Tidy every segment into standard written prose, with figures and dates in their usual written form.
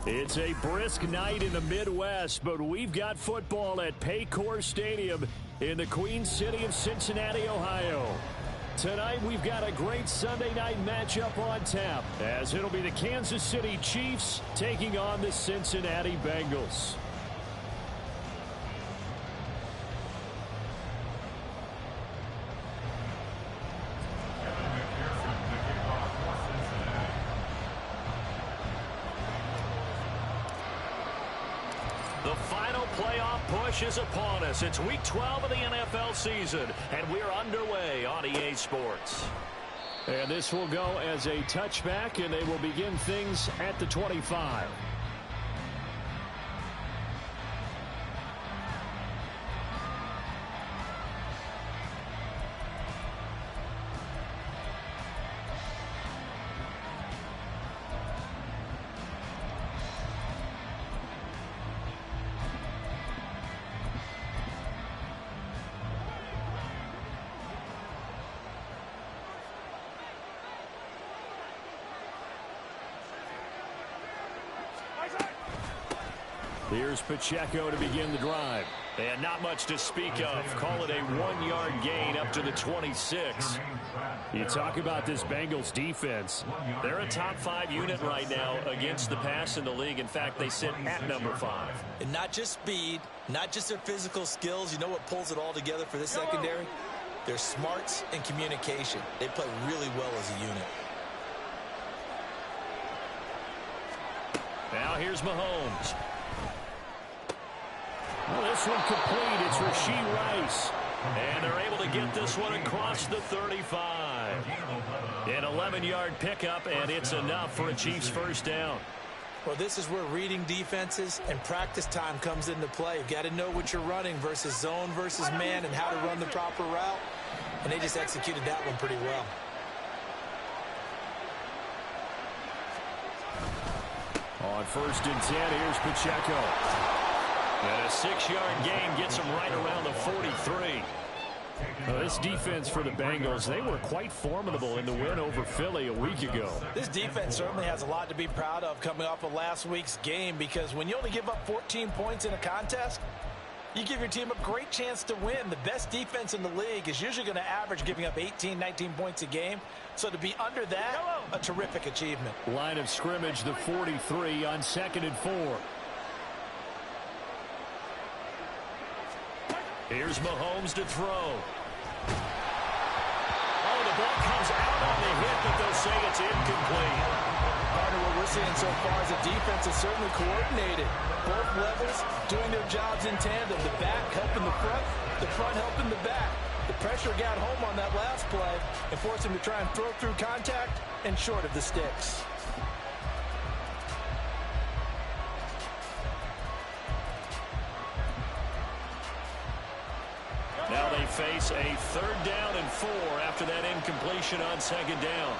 It's a brisk night in the Midwest, but we've got football at Paycor Stadium in the Queen City of Cincinnati, Ohio. Tonight, we've got a great Sunday night matchup on tap, as it'll be the Kansas City Chiefs taking on the Cincinnati Bengals. The final playoff push is upon us. It's week 12 of the NFL season, and we're underway on EA Sports. And this will go as a touchback, and they will begin things at the 25. Here's Pacheco to begin the drive. And not much to speak of. Call it a 1-yard gain up to the 26. You talk about this Bengals defense. They're a top 5 unit right now against the pass in the league. In fact, they sit at number 5. And not just speed, not just their physical skills. You know what pulls it all together for this secondary? Their smarts and communication. They play really well as a unit. Now here's Mahomes. Well, this one complete. It's Rashee Rice. And they're able to get this one across the 35. An 11-yard pickup, and it's enough for a Chiefs first down. Well, this is where reading defenses and practice time comes into play. You've got to know what you're running versus zone versus man and how to run the proper route. And they just executed that one pretty well. On 1st and 10, here's Pacheco. And a 6-yard gain gets him right around the 43. This defense for the Bengals, they were quite formidable in the win over Philly a week ago. This defense certainly has a lot to be proud of coming off of last week's game, because when you only give up 14 points in a contest, you give your team a great chance to win. The best defense in the league is usually going to average giving up 18, 19 points a game. So to be under that, a terrific achievement. Line of scrimmage, the 43 on 2nd and 4. Here's Mahomes to throw. Oh, the ball comes out on the hit, but they'll say it's incomplete. Part of what we're seeing so far is the defense is certainly coordinated. Both levels doing their jobs in tandem. The back helping the front helping the back. The pressure got home on that last play and forced him to try and throw through contact and short of the sticks. Now they face a 3rd down and 4 after that incompletion on 2nd down.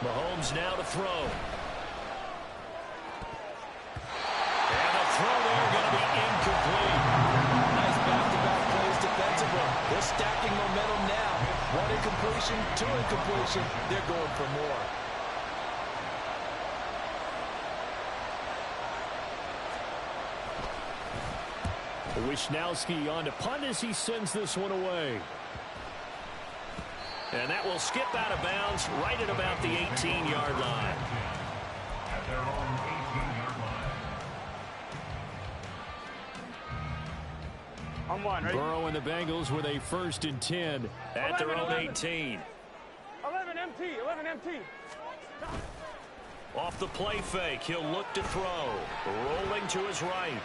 Mahomes now to throw. And the throw there going to be incomplete. Nice back-to-back plays defensively. They're stacking momentum now. 1 incompletion, 2 incompletion. They're going for more. Wishnowski on to punt as he sends this one away. And that will skip out of bounds right at about the 18-yard line. At their own 18-yard line. On 1, ready? Burrow and the Bengals with a 1st and 10 at their own 18. 11 MT, 11 MT. Off the play fake, he'll look to throw. Rolling to his right.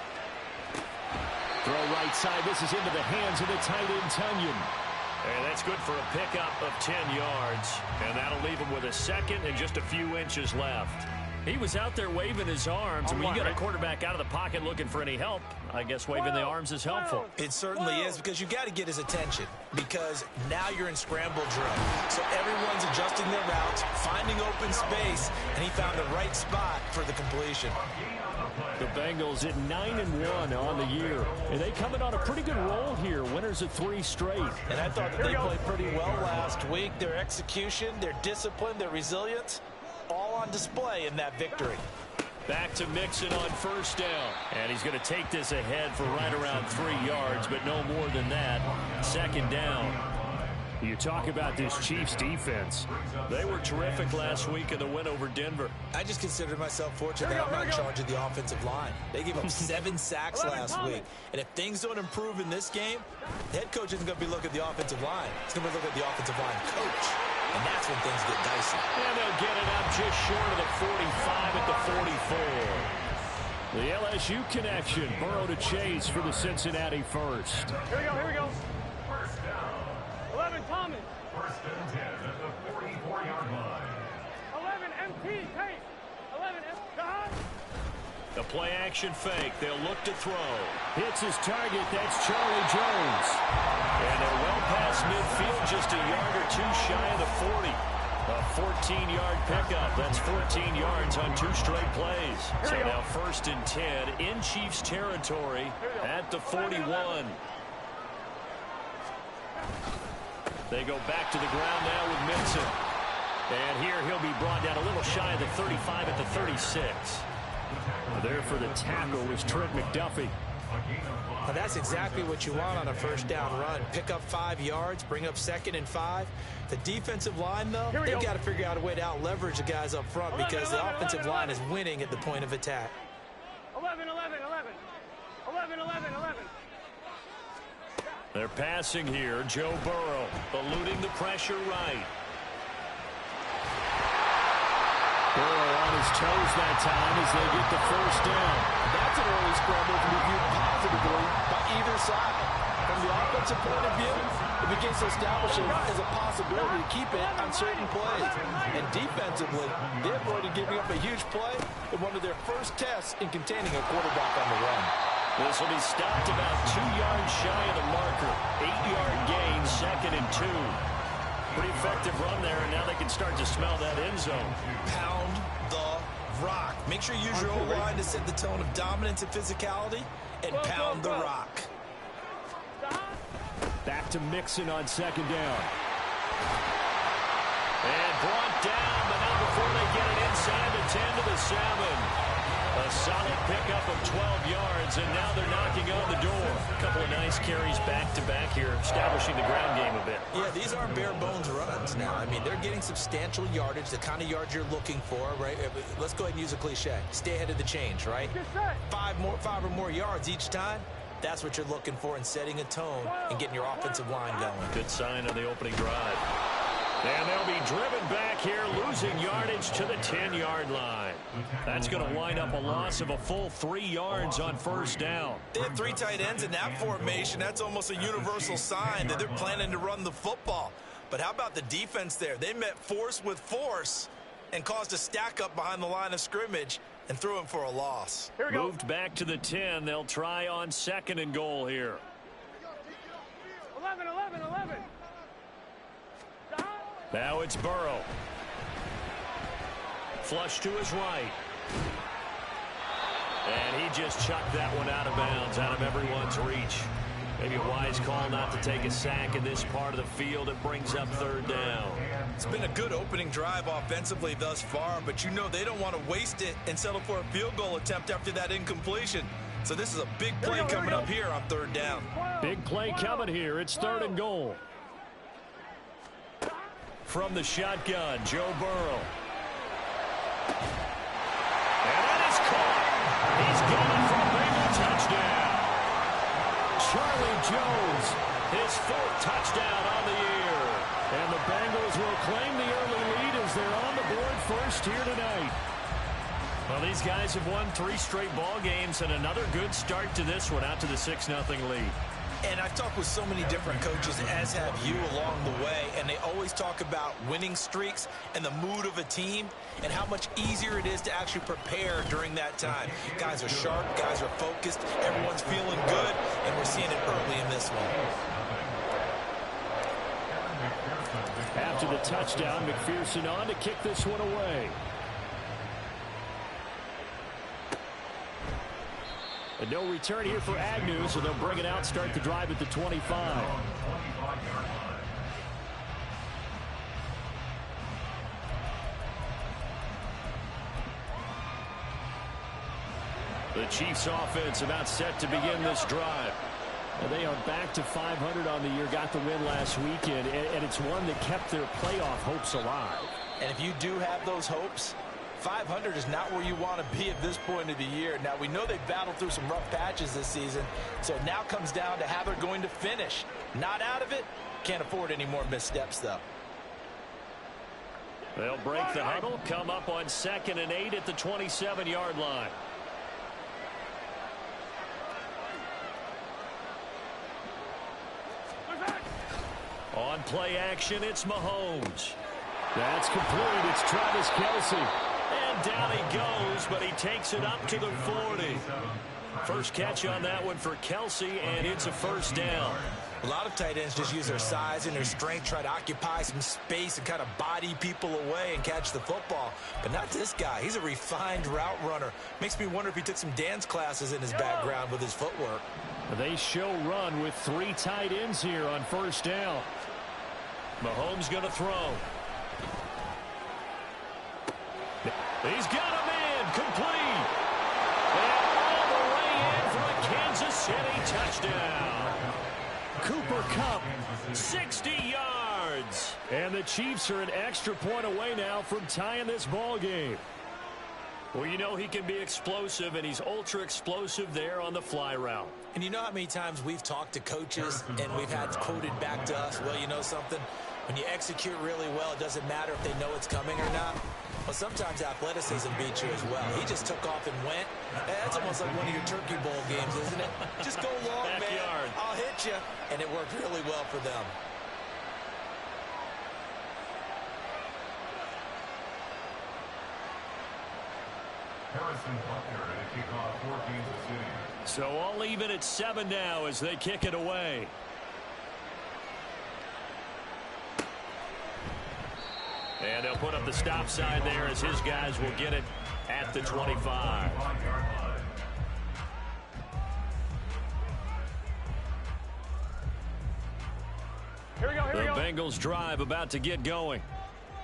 Throw right side. This is into the hands of the tight end, Tunyon. And that's good for a pickup of 10 yards. And that'll leave him with a 2nd and just a few inches left. He was out there waving his arms. And when you got a quarterback out of the pocket looking for any help, I guess waving the arms is helpful. It certainly is, because you got to get his attention, because now you're in scramble drill. So everyone's adjusting their routes, finding open space, and he found the right spot for the completion. The Bengals at 9-1 on the year. And they come in on a pretty good roll here. Winners of 3 straight. And I thought that they played pretty well last week. Their execution, their discipline, their resilience, all on display in that victory. Back to Mixon on first down. And he's going to take this ahead for right around 3 yards, but no more than that. Second down. You talk about this Chiefs defense. They were terrific last week in the win over Denver. I just considered myself fortunate that I'm not in charge of the offensive line. They gave up 7 sacks last week. And if things don't improve in this game, the head coach isn't going to be looking at the offensive line. He's going to be looking at the offensive line coach. And that's when things get dicey. And they'll get it up just short of the 45 at the 44. The LSU connection. Burrow to Chase for the Cincinnati first. Here we go. 11 Thomas. First and 10 at the 44-yard line. 11 MT, tape. 11 MT. The play action fake. They'll look to throw. Hits his target. That's Charlie Jones. And they're well past midfield, just a yard or 2 shy of the 40. A 14-yard pickup. That's 14 yards on 2 straight plays. So now first and 10 in Chiefs territory at the 41. They go back to the ground now with Mixon. And here he'll be brought down a little shy of the 35 at the 36. There for the tackle was Trent McDuffie. Well, that's exactly what you want on a first down run. Pick up 5 yards, bring up 2nd and 5. The defensive line, though, they've got to figure out a way to out-leverage the guys up front because the offensive line is winning at the point of attack. 11. They're passing here. Joe Burrow eluding the pressure right. Burrow on his toes that time as they get the first down. That's an early scramble to be viewed positively by either side. From the offensive point of view, it begins to establish it as a possibility to keep it on certain plays. And defensively, they avoided giving up a huge play in one of their first tests in containing a quarterback on the run. This will be stopped about 2 yards shy of the marker. 8-yard gain, 2nd and 2. Pretty effective run there, and now they can start to smell that end zone. Pound the rock. Make sure you use your O-line to set the tone of dominance and physicality, and pound the rock. Back to Mixon on 2nd down. And brought down, but not before they get it inside the 10 to the 7. A solid pickup of 12 yards, and now they're knocking on the door. A couple of nice carries back-to-back here, establishing the ground game a bit. Yeah, these aren't bare-bones runs now. I mean, they're getting substantial yardage, the kind of yards you're looking for, right? Let's go ahead and use a cliche. Stay ahead of the change, right? 5 or more yards each time. That's what you're looking for in setting a tone and getting your offensive line going. Good sign on the opening drive. And they'll be driven back here, losing yardage to the 10-yard line. That's going to wind up a loss of a full 3 yards on first down. They had 3 tight ends in that formation. That's almost a universal sign that they're planning to run the football. But how about the defense there? They met force with force and caused a stack up behind the line of scrimmage and threw him for a loss. Moved back to the 10. They'll try on 2nd and goal here. 11. Now it's Burrow. Flush to his right. And he just chucked that one out of bounds, out of everyone's reach. Maybe a wise call not to take a sack in this part of the field. It brings up 3rd down. It's been a good opening drive offensively thus far, but you know they don't want to waste it and settle for a field goal attempt after that incompletion. So this is a big play coming up here on 3rd down. Big play coming here. It's 3rd and goal. From the shotgun, Joe Burrow. And that is caught. He's going for a Bengal touchdown. Charlie Jones, his 4th touchdown on the year. And the Bengals will claim the early lead as they're on the board first here tonight. Well, these guys have won 3 straight ball games and another good start to this one out to the 6-0 lead. And I've talked with so many different coaches, as have you, along the way, and they always talk about winning streaks and the mood of a team and how much easier it is to actually prepare during that time. Guys are sharp, guys are focused, everyone's feeling good, and we're seeing it early in this one. After the touchdown, McPherson on to kick this one away. And no return here for Agnew, so they'll bring it out, start the drive at the 25. The Chiefs offense about set to begin this drive. And they are back to 500 on the year, got the win last weekend, and it's one that kept their playoff hopes alive. And if you do have those hopes, 500 is not where you want to be at this point of the year. Now, we know they've battled through some rough patches this season, so it now comes down to how they're going to finish. Not out of it. Can't afford any more missteps, though. They'll break the huddle, come up on 2nd and 8 at the 27-yard line. On play action, it's Mahomes. That's complete. It's Travis Kelce. And down he goes, but he takes it up to the 40. First catch on that one for Kelce, and it's a first down. A lot of tight ends just use their size and their strength, try to occupy some space and kind of body people away and catch the football. But not this guy. He's a refined route runner. Makes me wonder if he took some dance classes in his background with his footwork. They show run with 3 tight ends here on first down. Mahomes going to throw. He's got a man complete. And all the way in for a Kansas City touchdown. Cooper Kupp, 60 yards. And the Chiefs are an extra point away now from tying this ball game. Well, you know he can be explosive, and he's ultra explosive there on the fly route. And you know how many times we've talked to coaches and we've had quoted back to us, well, you know something? When you execute really well, it doesn't matter if they know it's coming or not. Well, sometimes athleticism beats you as well. He just took off and went. That's almost like one of your Turkey Bowl games, isn't it? Just go long, Backyard. man. I'll hit you. And it worked really well for them. Harrison Butker to kick off for Kansas City. So all even at 7 now as they kick it away. And they'll put up the stop sign there as his guys will get it at the 25. Here we go, here we The go. Bengals drive about to get going.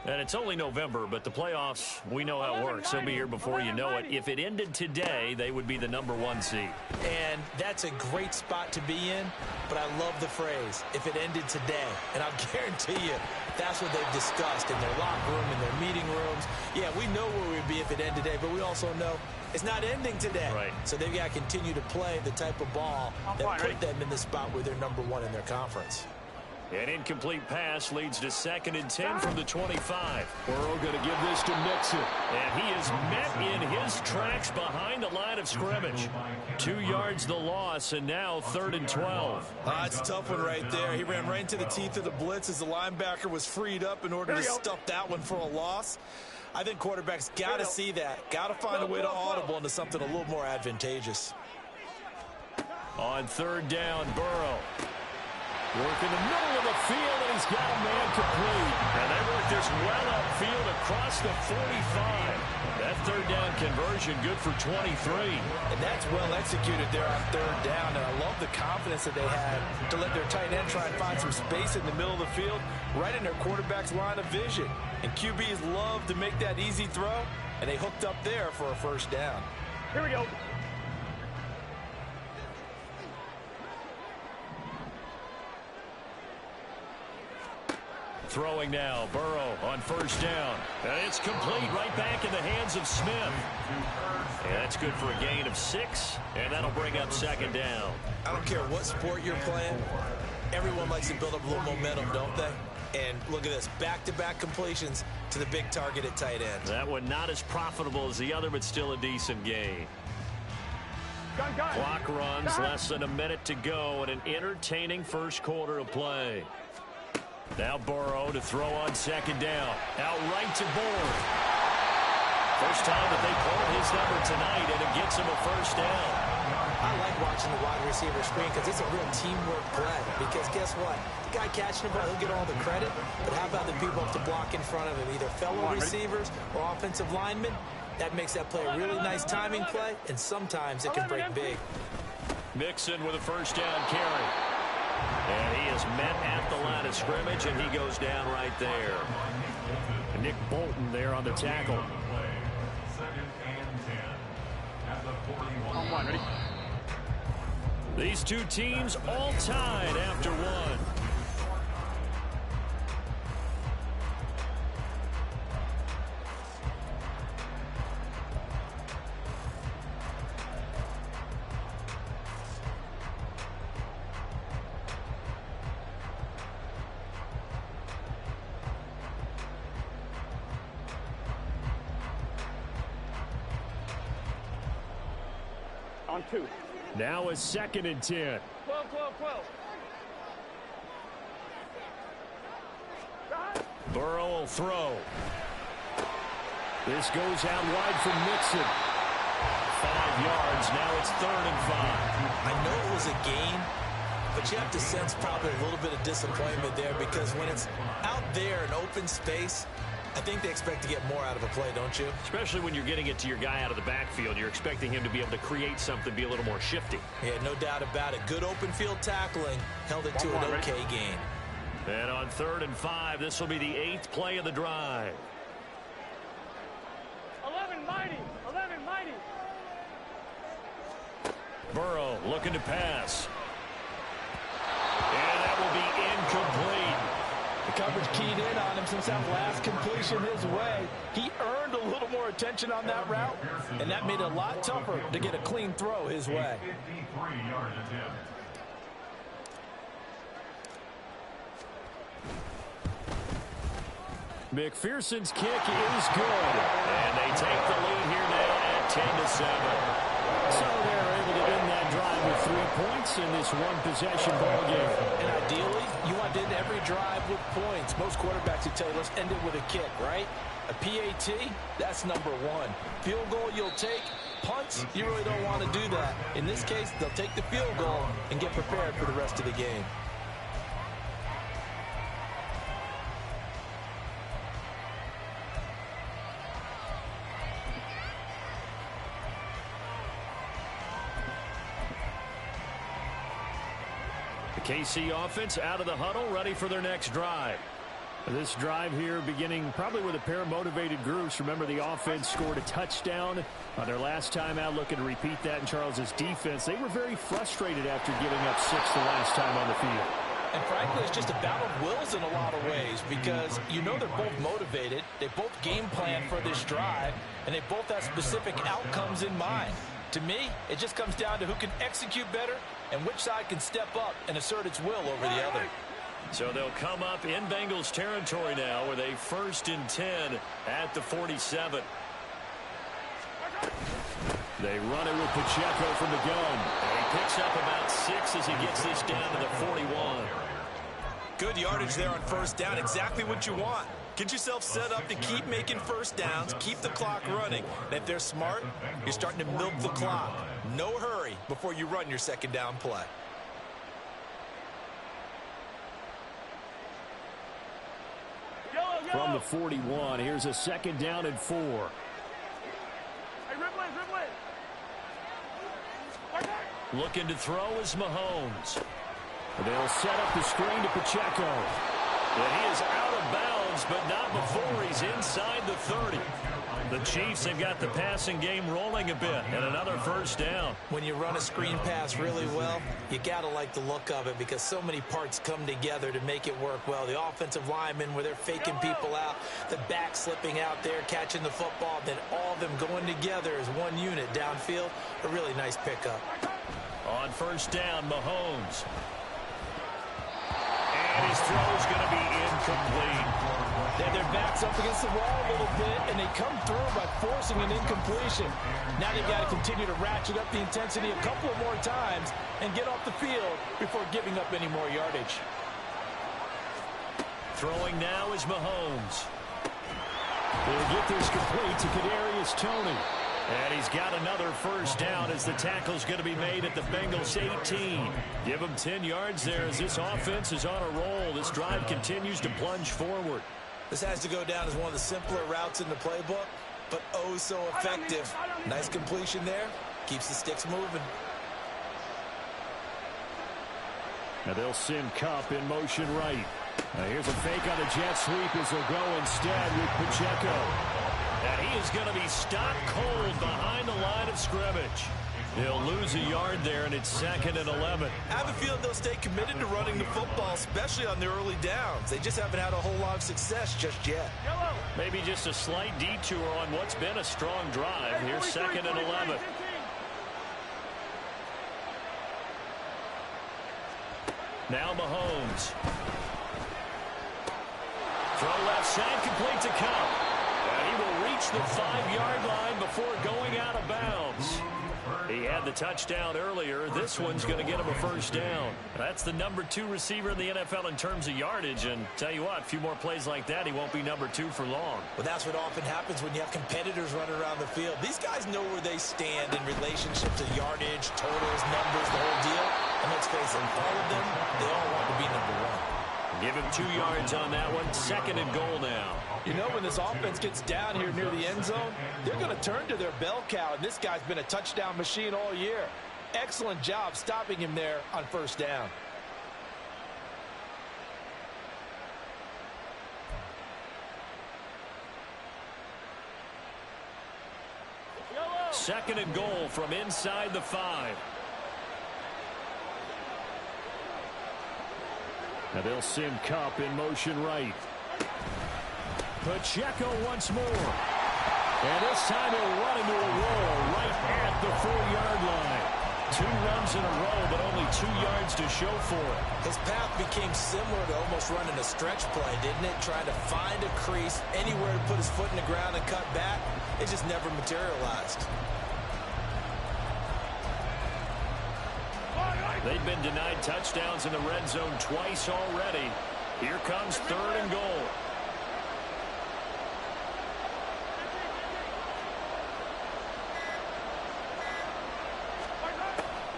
And it's only November, but the playoffs, we know how it works. They'll be here before you know it. If it ended today, they would be the #1 seed. And that's a great spot to be in, but I love the phrase, if it ended today. And I'll guarantee you, that's what they've discussed in their locker room, in their meeting rooms. Yeah, we know where we'd be if it ended today, but we also know it's not ending today. Right. So they've got to continue to play the type of ball that put them in the spot where they're #1 in their conference. An incomplete pass leads to 2nd and 10 from the 25. Burrow going to give this to Mixon. And he is met in his tracks behind the line of scrimmage. 2 yards the loss, and now 3rd and 12. It's a tough one right there. He ran right into the teeth of the blitz as the linebacker was freed up in order to stuff that one for a loss. I think quarterbacks got to see that. Got to find a way to audible into something a little more advantageous. On 3rd down, Burrow. Work in the middle of the field, and he's got a man complete. And they work this well upfield across the 45. That 3rd down conversion good for 23. And that's well executed there on 3rd down. And I love the confidence that they had to let their tight end try and find some space in the middle of the field, right in their quarterback's line of vision. And QBs love to make that easy throw, and they hooked up there for a 1st down. Here we go. Throwing now, Burrow on 1st down. And it's complete right back in the hands of Smith. And that's good for a gain of 6, and that'll bring up 2nd down. I don't care what sport you're playing. Everyone likes to build up a little momentum, don't they? And look at this, back-to-back completions to the big target at tight end. That one not as profitable as the other, but still a decent gain. Gun. Clock runs, less than a minute to go, and an entertaining first quarter of play. Now Burrow to throw on 2nd down. Out right to Bourne. First time that they pulled his number tonight, and it gets him a 1st down. I like watching the wide receiver screen because it's a real teamwork play. Because guess what? The guy catching the ball, he'll get all the credit. But how about the people up to block in front of him, either fellow receivers or offensive linemen? That makes that play a really nice timing play, and sometimes it can break big. Mixon with a first down carry. And he is met at the line of scrimmage, and he goes down right there. Nick Bolton there on the tackle. Second and 10 at the 41. On one, ready? These two teams all tied after one. On two. Now a 2nd and 10. 12, 12, 12. Burrow will throw. This goes out wide for Mixon. 5 yards. Now it's 3rd and 5. I know it was a gain, but you have to sense probably a little bit of disappointment there because when it's out there in open space, I think they expect to get more out of a play, don't you? Especially when you're getting it to your guy out of the backfield. You're expecting him to be able to create something, be a little more shifty. Yeah, no doubt about it. Good open field tackling held it to an okay gain. And on 3rd and 5, this will be the 8th play of the drive. 11 mighty. 11 mighty. Burrow looking to pass. And that will be incomplete. The coverage keyed in on him since that last completion his way. He earned a little more attention on that route, and that made it a lot tougher to get a clean throw his way. 53-yard attempt. McPherson's kick is good. And they take the lead here now at 10-7. So they're able to end that drive with 3 points in this one-possession ball game. And ideally, you want to end every drive with points. Most quarterbacks would tell you, let's end it with a kick, right? A PAT, that's number 1. Field goal you'll take. Punts, you really don't want to do that. In this case, they'll take the field goal and get prepared for the rest of the game. KC offense out of the huddle, ready for their next drive. This drive here beginning probably with a pair of motivated groups. Remember, the offense scored a touchdown on their last time out, looking to repeat that in Charles's defense. They were very frustrated after giving up 6 the last time on the field. And frankly, it's just a battle of wills in a lot of ways because you know they're both motivated. They both game plan for this drive, and they both have specific outcomes in mind. To me, it just comes down to who can execute better and which side can step up and assert its will over the other. So they'll come up in Bengals territory now with a 1st and 10 at the 47. They run it with Pacheco from the gun. And he picks up about 6 as he gets this down to the 41. Good yardage there on 1st down. Exactly what you want. Get yourself set up to keep making 1st downs, keep the clock running. And if they're smart, you're starting to milk the clock. No hurry before you run your 2nd down play. From the 41, here's a 2nd down and 4. Hey, Ripley. Looking to throw is Mahomes. They'll set up the screen to Pacheco. And he is out of bounds, but not before he's inside the 30. The Chiefs have got the passing game rolling a bit, and another 1st down. When you run a screen pass really well, you got to like the look of it because so many parts come together to make it work well. The offensive linemen where they're faking people out, the back slipping out there, catching the football, then all of them going together as one unit downfield. A really nice pickup. On 1st down, Mahomes. And his throw is going to be incomplete. They have their backs up against the wall a little bit, and they come through by forcing an incompletion. Now they've got to continue to ratchet up the intensity a couple of more times and get off the field before giving up any more yardage. Throwing now is Mahomes. They'll get this complete to Kadarius Toney. And he's got another 1st down as the tackle's going to be made at the Bengals 18. Give him 10 yards there as this offense is on a roll. This drive continues to plunge forward. This has to go down as one of the simpler routes in the playbook. but oh so effective. Nice completion there. Keeps the sticks moving. Now they'll send Cup in motion right. Now here's a fake on the jet sweep as he'll go instead with Pacheco. And he is going to be stopped cold behind the line of scrimmage. He'll lose a yard there, and it's 2nd and 11. I have a feeling they'll stay committed to running the football, especially on the early downs. They just haven't had a whole lot of success just yet. Maybe just a slight detour on what's been a strong drive. Here's 2nd and 11. Now Mahomes. Throw left side, complete to Cup. And he will reach the 5-yard line before going out of bounds. He had the touchdown earlier. This one's going to get him a first down. That's the number 2 receiver in the NFL in terms of yardage. And tell you what, a few more plays like that, he won't be number 2 for long. Well, that's what often happens when you have competitors running around the field. These guys know where they stand in relationship to yardage, totals, numbers, the whole deal. And let's face it, all of them, they all want to be number 1. Give him 2 yards on that one. 2nd and goal now. You know, when this offense gets down here near the end zone, they're going to turn to their bell cow, and this guy's been a touchdown machine all year. Excellent job stopping him there on first down. Second and goal from inside the 5. Now they'll send Cup in motion right. Pacheco once more. And this time he'll run into a wall right at the 4-yard line. 2 runs in a row, but only 2 yards to show for it. His path became similar to almost running a stretch play, didn't it? Trying to find a crease, anywhere to put his foot in the ground and cut back. It just never materialized. They've been denied touchdowns in the red zone twice already. Here comes 3rd and goal.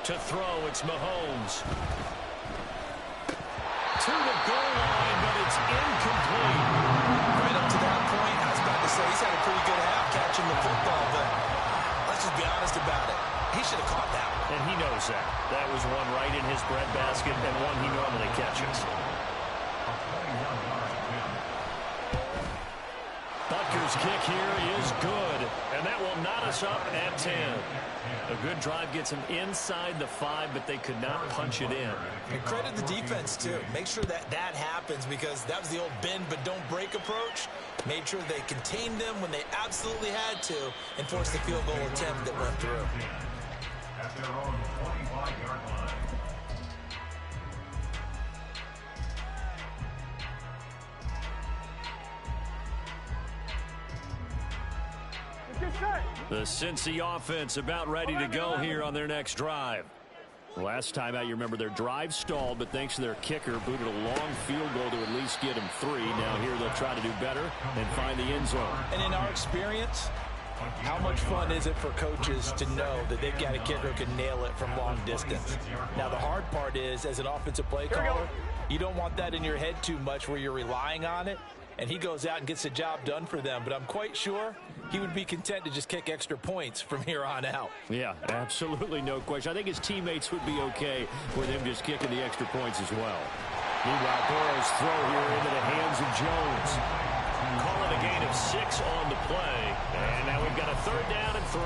To throw, it's Mahomes. To the goal line, but it's incomplete. Right up to that point, I was about to say he's had a pretty good half catching the football, but let's just be honest about it. He should have caught that one. And he knows that. That was one right in his breadbasket and one he normally catches. Butker's kick here is good, and that will knot us up at 10. A good drive gets him inside the 5, but they could not punch it in. And credit the defense, too. Make sure that that happens, because that was the old bend but don't break approach. Made sure they contained them when they absolutely had to and forced the field goal attempt that went through. At their own 25-yard line. The Cincy offense about ready to go here on their next drive. Last time out, you remember their drive stalled, but thanks to their kicker, booted a long field goal to at least get them 3. Now here they'll try to do better and find the end zone. And in our experience, how much fun is it for coaches to know that they've got a kicker who can nail it from long distance? Now, the hard part is, as an offensive play caller, you don't want that in your head too much where you're relying on it, and he goes out and gets the job done for them. But I'm quite sure he would be content to just kick extra points from here on out. Yeah, absolutely no question. I think his teammates would be okay with him just kicking the extra points as well. Meanwhile, Burrow's throw here into the hands of Jones. Call it a gain of 6 on the play. And now we've got a 3rd down and 3.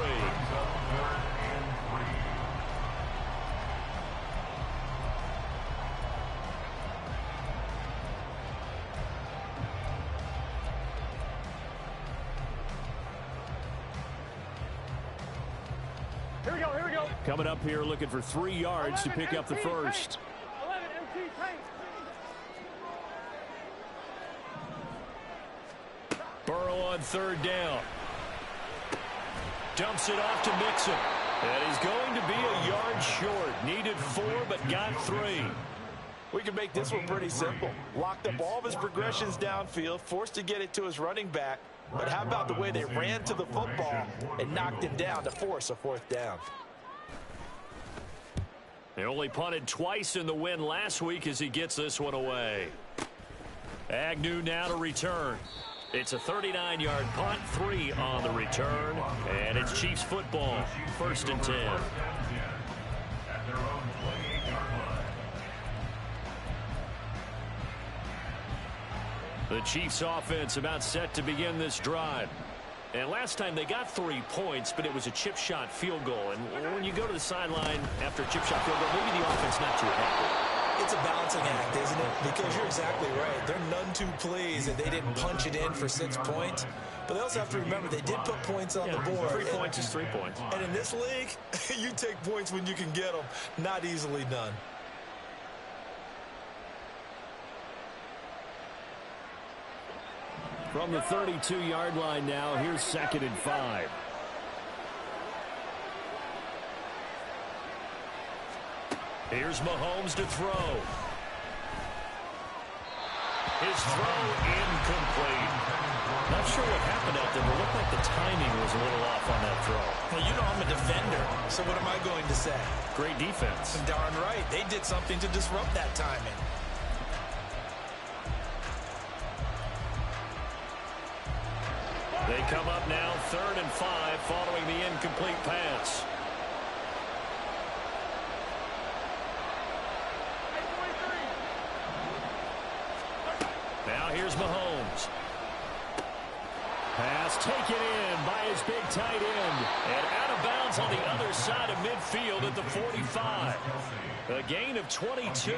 Here we go. Coming up here looking for 3 yards to pick up the first. 11 MT tank. Burrow on 3rd down. Dumps it off to Mixon. And he's going to be a yard short. Needed 4, but got 3. We can make this one pretty simple. Locked up all of his progressions downfield, forced to get it to his running back. But how about the way they ran to the football and knocked him down to force a 4th down? They only punted twice in the win last week as he gets this one away. Agnew now to return. It's a 39-yard punt, 3 on the return, and it's Chiefs football, 1st and 10. At their own 28-yard line. The Chiefs offense about set to begin this drive. And last time they got 3 points, but it was a chip shot field goal. And when you go to the sideline after a chip shot field goal, maybe the offense not too happy. It's a balancing act, isn't it? Because you're exactly right. They're none too pleased that they didn't punch it in for 6 points. But they also have to remember they did put points on the board. 3 points is 3 points. And in this league, you take points when you can get them. Not easily done. From the 32-yard line now, here's 2nd and 5. Here's Mahomes to throw. His throw incomplete. Not sure what happened out there, but it looked like the timing was a little off on that throw. Well, you know I'm a defender, so what am I going to say? Great defense. Darn right. They did something to disrupt that timing. They come up now 3rd and 5 following the incomplete pass. Now here's Mahomes. Pass taken in by his big tight end. And out of bounds on the other side of midfield at the 45. A gain of 22.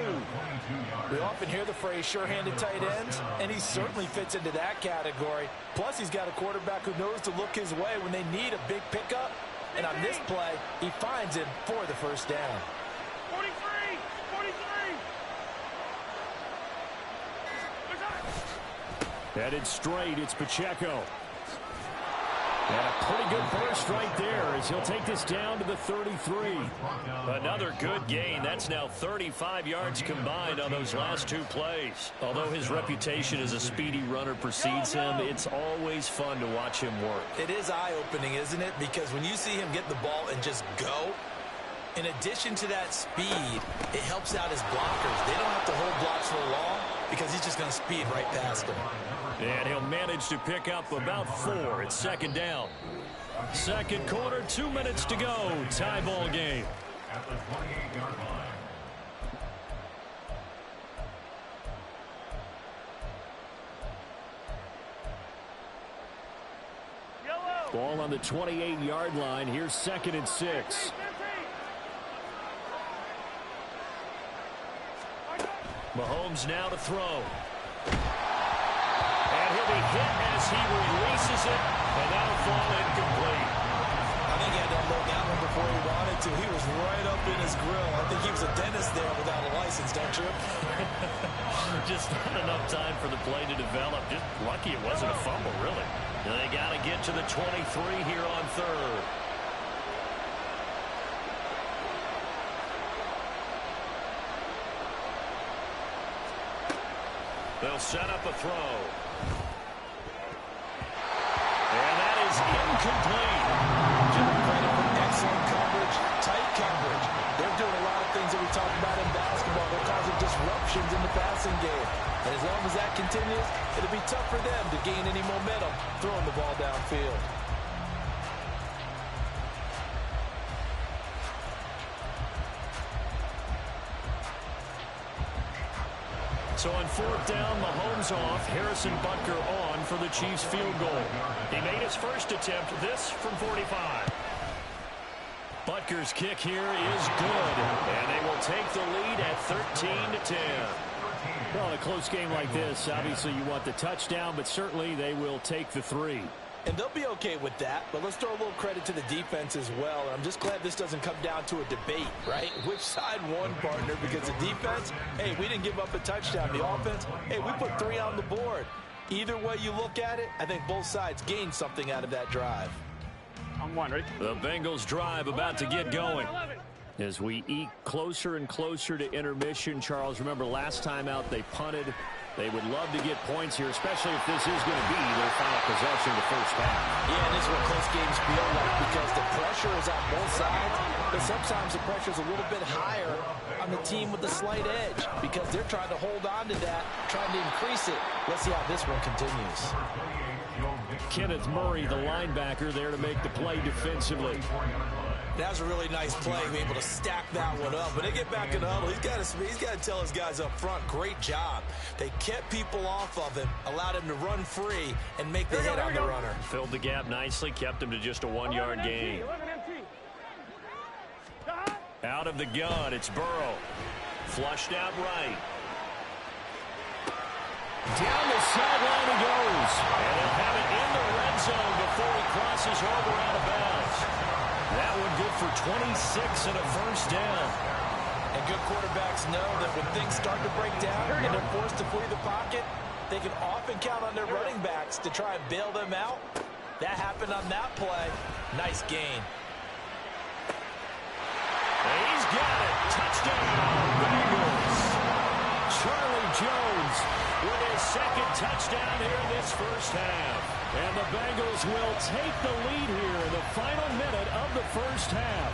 We often hear the phrase sure-handed tight ends, and he certainly fits into that category. Plus, he's got a quarterback who knows to look his way when they need a big pickup. And on this play, he finds him for the first down. 43! 43! Headed straight, it's Pacheco. And a pretty good burst right there as he'll take this down to the 33. Another good gain. That's now 35 yards combined on those last 2 plays. Although his reputation as a speedy runner precedes him, it's always fun to watch him work. It is eye-opening, isn't it? Because when you see him get the ball and just go, in addition to that speed, it helps out his blockers. They don't have to hold blocks for long because he's just going to speed right past them. And he'll manage to pick up about 4. It's 2nd down. 2nd quarter, 2 minutes to go. Tie ball game. At the 28-yard line. Yellow! Ball on the 28-yard line. Here's 2nd and 6. Mahomes now to throw. And he'll be hit as he releases it, and that'll fall incomplete. I think he had to unload that one before he wanted to. He was right up in his grill. I think he was a dentist there without a license, don't you? Just not enough time for the play to develop. Just lucky it wasn't a fumble, really. And they got to get to the 23 here on 3rd. They'll set up a throw. And that is incomplete. Give them credit for excellent coverage, tight coverage. They're doing a lot of things that we talk about in basketball. They're causing disruptions in the passing game. And as long as that continues, it'll be tough for them to gain any momentum throwing the ball downfield. So on 4th down, Mahomes off, Harrison Butker on for the Chiefs field goal. He made his first attempt, this from 45. Butker's kick here is good, and they will take the lead at 13-10. Well, in a close game like this, obviously you want the touchdown, but certainly they will take the 3. And they'll be okay with that, but let's throw a little credit to the defense as well. And I'm just glad this doesn't come down to a debate, right? Which side won, partner? Because the defense, hey, we didn't give up a touchdown. The offense, hey, we put 3 on the board. Either way you look at it, I think both sides gained something out of that drive. I'm one, ready? The Bengals drive about to get going. As we eke closer and closer to intermission, Charles, remember last time out they punted They would love to get points here, especially if this is going to be their final possession of the first half. Yeah, and this is what close games feel like because the pressure is on both sides, but sometimes the pressure is a little bit higher on the team with the slight edge because they're trying to hold on to that, trying to increase it. Let's see how this one continues. Kenneth Murray, the linebacker, there to make the play defensively. That was a really nice play, being able to stack that one up. When they get back in the huddle, he's got to tell his guys up front, great job. They kept people off of him, allowed him to run free, and make the hit on the runner. Filled the gap nicely, kept him to just a 1-yard gain. Out of the gun, it's Burrow. Flushed out right. Down the sideline he goes. And he'll have it in the red zone before he crosses over out of bounds. That one good for 26 and a first down. And good quarterbacks know that when things start to break down and they're forced to flee the pocket, they can often count on their running backs to try and bail them out. That happened on that play. Nice gain. He's got it. Touchdown, Bengals. Charlie Jones With his second touchdown here in this first half. And the Bengals will take the lead here in the final minute of the first half.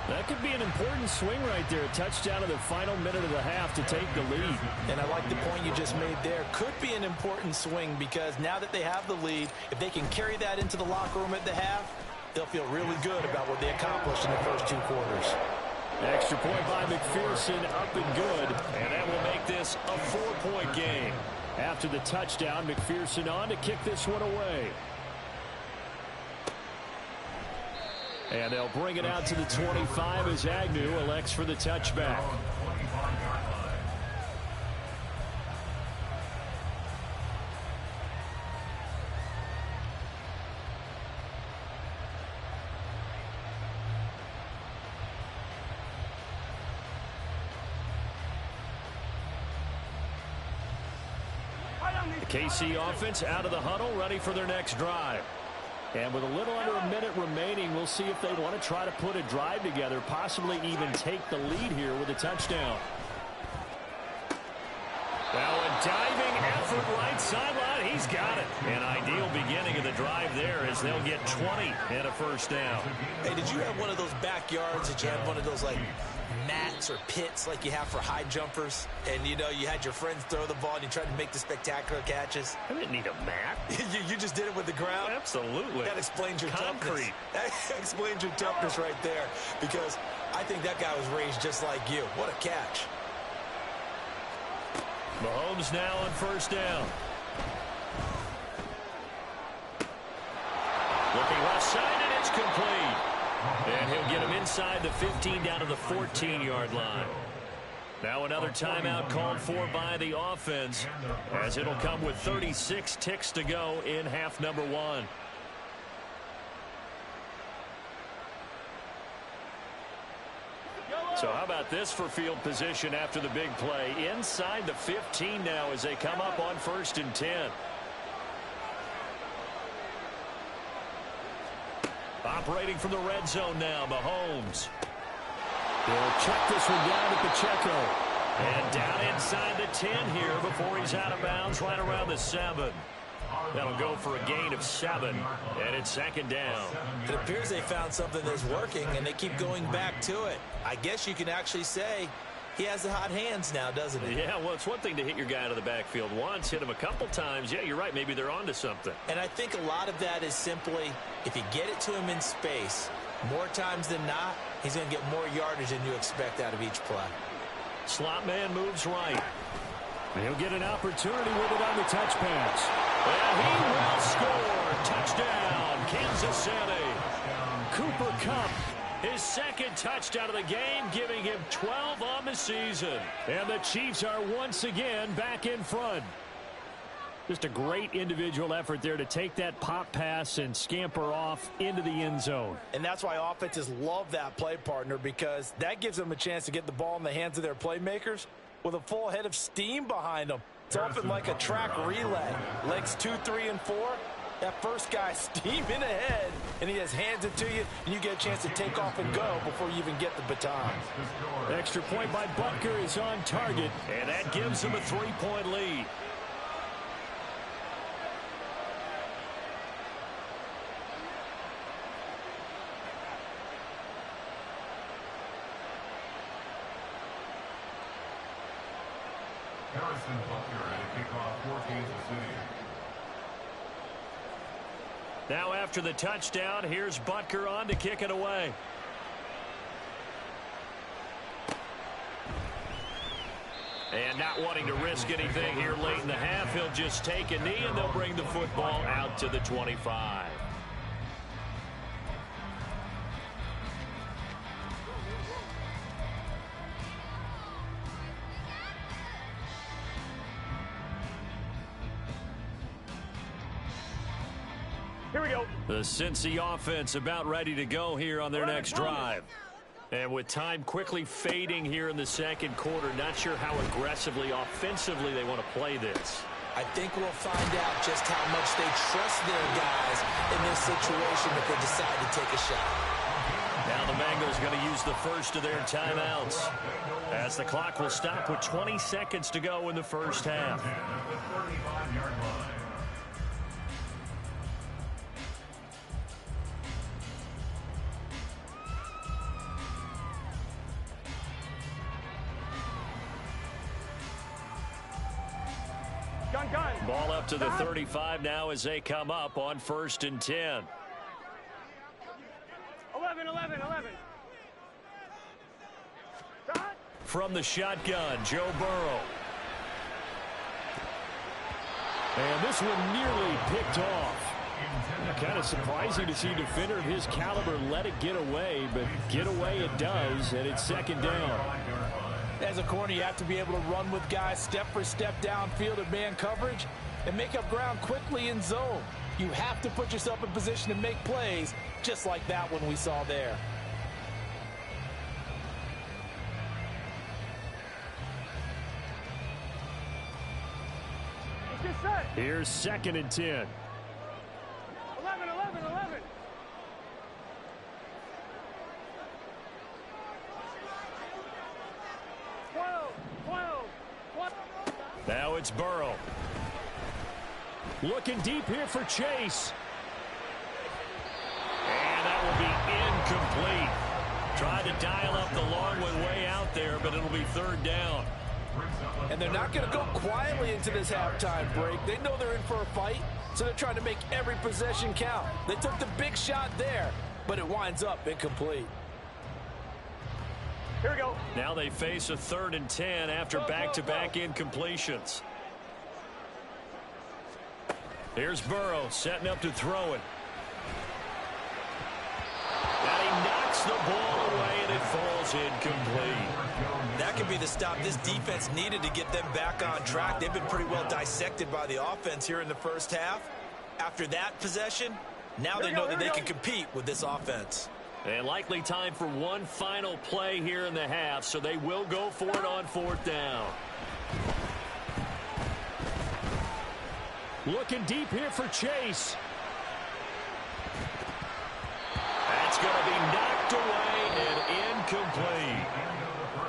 That could be an important swing right there. A touchdown in the final minute of the half to take the lead. And I like the point you just made there. Could be an important swing because now that they have the lead, if they can carry that into the locker room at the half, they'll feel really good about what they accomplished in the first 2 quarters. Extra point by McPherson, up and good. And that will make this a 4-point game. After the touchdown, McPherson on to kick this one away. And they'll bring it out to the 25 as Agnew elects for the touchback. The KC offense out of the huddle, ready for their next drive. And with a little under a minute remaining, we'll see if they want to try to put a drive together, possibly even take the lead here with a touchdown. Well, a diving effort right sideline. He's got it. An ideal beginning of the drive there as they'll get 20 and a first down. Hey, did you have one of those backyards that you had one of those, like, mats or pits like you have for high jumpers? And, you know, you had your friends throw the ball and you tried to make the spectacular catches? I didn't need a mat. you just did it with the ground? Absolutely. That explains your concrete. Toughness. That explains your toughness right there because I think that guy was raised just like you. What a catch. Mahomes now on first down. Looking left side, and it's complete. And he'll get him inside the 15 down to the 14-yard line. Now another timeout called for by the offense as it'll come with 36 ticks to go in half number 1. So how about this for field position after the big play? Inside the 15 now as they come up on 1st and 10. Operating from the red zone now, Mahomes. They'll check this one down to Pacheco. And down inside the 10 here before he's out of bounds right around the 7. That'll go for a gain of 7, and it's 2nd down. It appears they found something that's working, and they keep going back to it. I guess you can actually say he has the hot hands now, doesn't he? Yeah, well, it's one thing to hit your guy out of the backfield once, hit him a couple times. Yeah, you're right. Maybe they're onto something. And I think a lot of that is simply if you get it to him in space, more times than not, he's going to get more yardage than you expect out of each play. Slot man moves right. He'll get an opportunity with it on the touch pass. And he will score. Touchdown, Kansas City. Cooper Kupp, his 2nd touchdown of the game, giving him 12 on the season. And the Chiefs are once again back in front. Just a great individual effort there to take that pop pass and scamper off into the end zone. And that's why offenses love that play partner, because that gives them a chance to get the ball in the hands of their playmakers with a full head of steam behind them. It's often like a track relay. Legs 2, 3, and 4. That first guy steaming ahead, and he just hands it to you, and you get a chance to take off and go before you even get the baton. Extra point by Butker is on target, and that gives him a 3-point lead. Harrison Butker at a kickoff for Kansas City. Now after the touchdown, here's Butker on to kick it away. And not wanting to risk anything here late in the half, he'll just take a knee and they'll bring the football out to the 25. Here we go. The Cincy offense about ready to go here on their next drive. And with time quickly fading here in the second quarter, not sure how aggressively, offensively they want to play this. I think we'll find out just how much they trust their guys in this situation if they decide to take a shot. Now the Bengals going to use the first of their timeouts as the clock will stop with 20 seconds to go in the first half. Gun. Ball up to the 35 now as they come up on 1st and 10. 11. Shot. From the shotgun, Joe Burrow. and this one nearly picked off. Kind of surprising to see a defender of his caliber let it get away, but get away it does, and it's 2nd down. As a corner, you have to be able to run with guys step for step downfield in man coverage and make up ground quickly in zone. You have to put yourself in position to make plays, just like that one we saw there. Get set. Here's 2nd and 10. 11. 12. Now it's Burrow. Looking deep here for Chase. And that will be incomplete. Tried to dial up the long one way out there, but it'll be 3rd down. And they're not going to go quietly into this halftime break. They know they're in for a fight, so they're trying to make every possession count. They took the big shot there, but it winds up incomplete. Here we go. Now they face a 3rd and 10 after back-to-back incompletions. Here's Burrow setting up to throw it. And he knocks the ball away, and it falls incomplete. That could be the stop this defense needed to get them back on track. They've been pretty well dissected by the offense here in the first half. After that possession, now they know that they can compete with this offense. And likely time for one final play here in the half, so they will go for it on 4th down. Looking deep here for Chase. That's going to be knocked away and incomplete.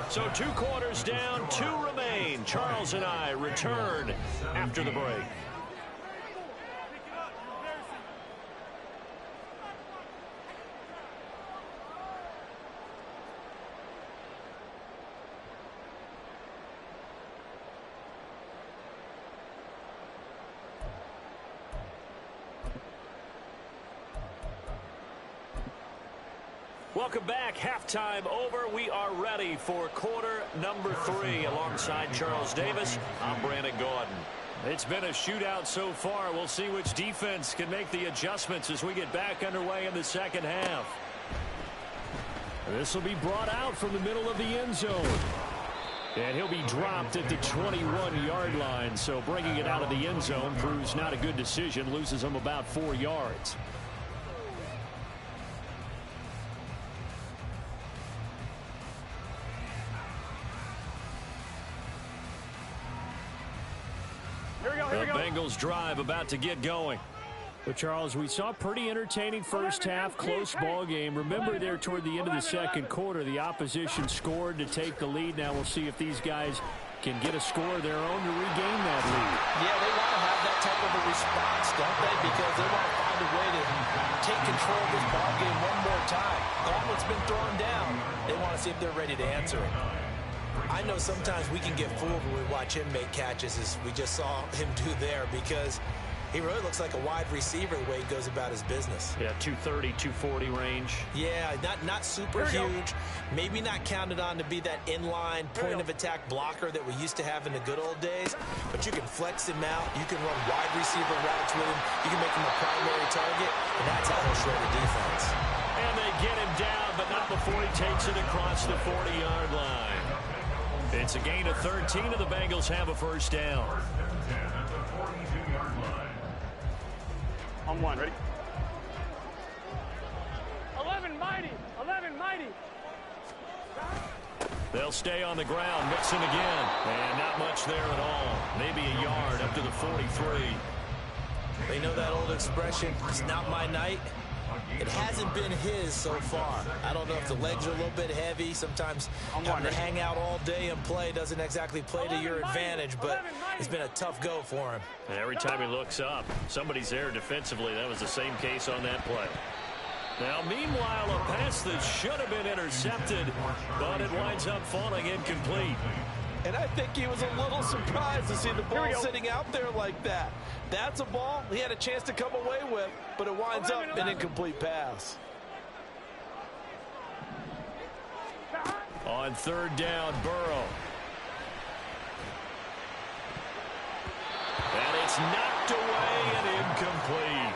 So 2 quarters down, 2 remain. Charles and I return after the break. Welcome back. Halftime over. We are ready for quarter number 3. Alongside Charles Davis, I'm Brandon Gordon. It's been a shootout so far. We'll see which defense can make the adjustments as we get back underway in the second half. This will be brought out from the middle of the end zone. And he'll be dropped at the 21-yard line. So bringing it out of the end zone proves not a good decision. Loses him about 4 yards. The Bengals drive about to get going. Well, Charles, we saw a pretty entertaining first half, close ball game. Remember there toward the end of the second quarter, the opposition scored to take the lead. Now we'll see if these guys can get a score of their own to regain that lead. Yeah, they want to have that type of a response, don't they? Because they want to find a way to take control of this ball game one more time. Gauntlet's been thrown down. They want to see if they're ready to answer it. I know sometimes we can get fooled when we watch him make catches, as we just saw him do there, because he really looks like a wide receiver the way he goes about his business. Yeah, 230, 240 range. Yeah, not super huge. Maybe not counted on to be that inline point-of-attack blocker that we used to have in the good old days. But you can flex him out. You can run wide receiver routes with him. You can make him a primary target, and that's how he'll shred the defense. And they get him down, but not before he takes it across the 40-yard line. It's a gain of 13, and the Bengals have a first down. On one, ready? 11 mighty, 11 mighty. They'll stay on the ground, mixing again. And not much there at all. Maybe a yard up to the 43. They know that old expression, it's not my night. It hasn't been his so far. I don't know if the legs are a little bit heavy. Sometimes having to hang out all day and play doesn't exactly play to your advantage, but it's been a tough go for him. And every time he looks up, somebody's there defensively. That was the same case on that play. Now, meanwhile, a pass that should have been intercepted, but it winds up falling incomplete. And I think he was a little surprised to see the ball sitting out there like that. That's a ball he had a chance to come away with, but it winds up an incomplete pass. On third down, Burrow. And it's knocked away and incomplete.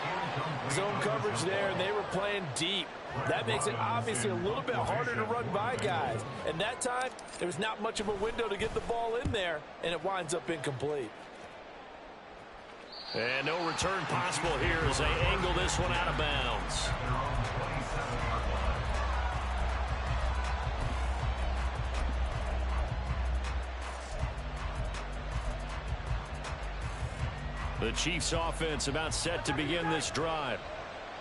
Zone coverage there, and they were playing deep. That makes it obviously a little bit harder to run by guys. And that time, there was not much of a window to get the ball in there, and it winds up incomplete. And no return possible here as they angle this one out of bounds. The Chiefs offense about set to begin this drive.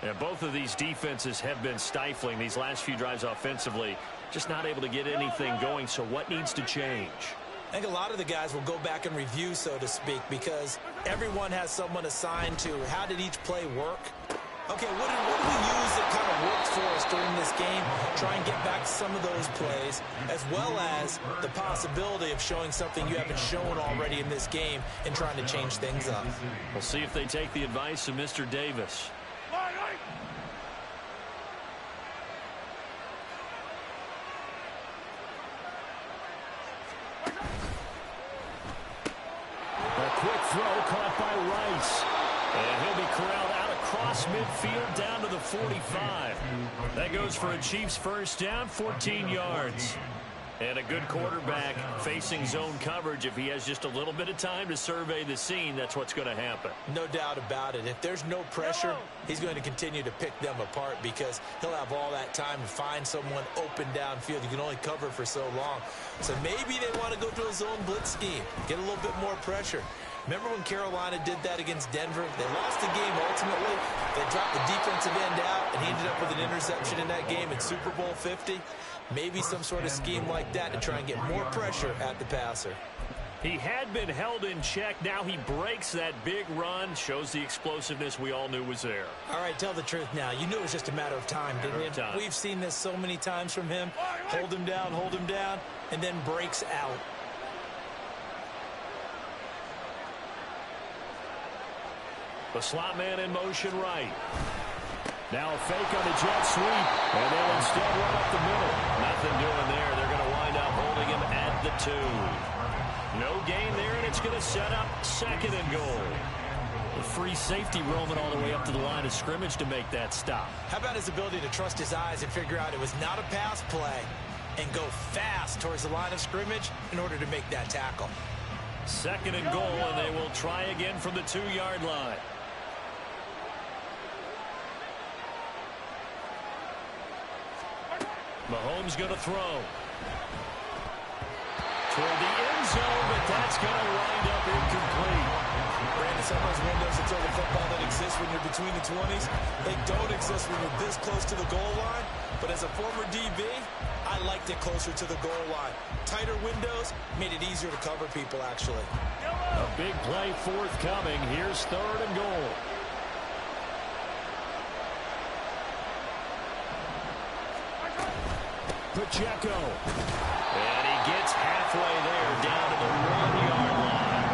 And both of these defenses have been stifling these last few drives offensively. Just not able to get anything going, so what needs to change? I think a lot of the guys will go back and review, so to speak, because everyone has someone assigned to how did each play work. Okay, what do we use that kind of worked for us during this game? Try and get back to some of those plays, as well as the possibility of showing something you haven't shown already in this game and trying to change things up. We'll see if they take the advice of Mr. Davis. Quick throw caught by Rice. And he'll be corralled out across midfield down to the 45. That goes for a Chiefs first down, 14 yards. And a good quarterback facing zone coverage. If he has just a little bit of time to survey the scene, that's what's going to happen. No doubt about it. If there's no pressure, he's going to continue to pick them apart because he'll have all that time to find someone open downfield. You can only cover for so long. So maybe they want to go to a zone blitz scheme, get a little bit more pressure. Remember when Carolina did that against Denver? They lost the game ultimately. They dropped the defensive end out, and he ended up with an interception in that game in Super Bowl 50. Maybe some sort of scheme like that to try and get more pressure at the passer. He had been held in check. Now he breaks that big run. Shows the explosiveness we all knew was there. All right, tell the truth now. You knew it was just a matter of time, didn't you? We've seen this so many times from him. Hold him down, and then breaks out. The slot man in motion right. Now a fake on the jet sweep, and they'll instead run up the middle. Nothing doing there. They're going to wind up holding him at the 2. No gain there, and it's going to set up second and goal. The free safety roaming all the way up to the line of scrimmage to make that stop. How about his ability to trust his eyes and figure out it was not a pass play and go fast towards the line of scrimmage in order to make that tackle. Second and goal, and they will try again from the 2-yard line. Mahomes going to throw. Toward the end zone, but that's going to wind up incomplete. Brandon, some of those windows to throw the football that exist when you're between the 20s, they don't exist when you're this close to the goal line. But as a former DB, I liked it closer to the goal line. Tighter windows made it easier to cover people, actually. A big play forthcoming. Here's 3rd and goal. Pacheco. And he gets halfway there, down to the 1-yard line.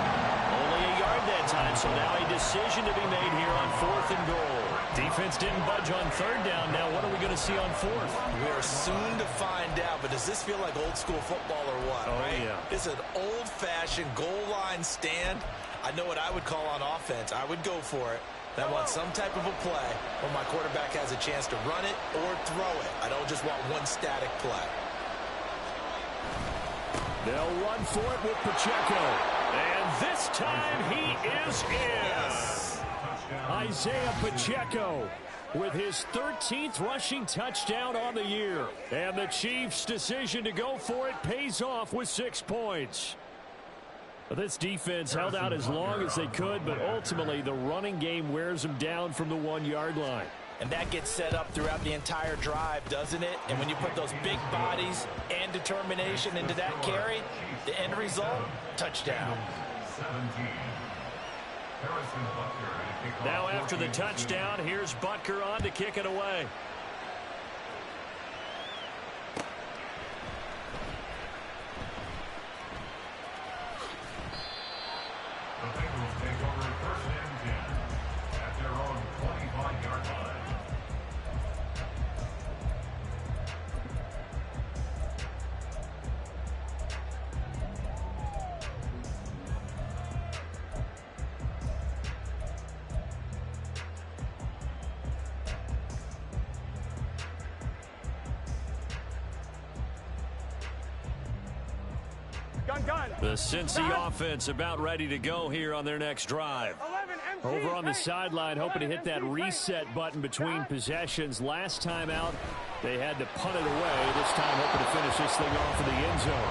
Only a yard that time, so now a decision to be made here on 4th and goal. Defense didn't budge on 3rd down. Now what are we going to see on 4th? We're soon to find out, but does this feel like old school football or what? Oh, right? yeah. It's an old-fashioned goal line stand. I know what I would call on offense. I would go for it. I want some type of a play where my quarterback has a chance to run it or throw it. I don't just want one static play. They'll run for it with Pacheco. And this time he is in. Yes. Isaiah Pacheco with his 13th rushing touchdown on the year. And the Chiefs' decision to go for it pays off with 6 points. This defense held out as long as they could, but ultimately the running game wears them down from the 1-yard line. And that gets set up throughout the entire drive, doesn't it? And when you put those big bodies and determination into that carry, the end result, touchdown. Now after the touchdown, here's Butker on to kick it away. The Bengals take over 1st and 10 at their own 25-yard line. Gun. The Cincy offense about ready to go here on their next drive. 11 MC. Over on the sideline, hoping to hit that reset button between possessions. Last time out, they had to punt it away. This time, hoping to finish this thing off in the end zone.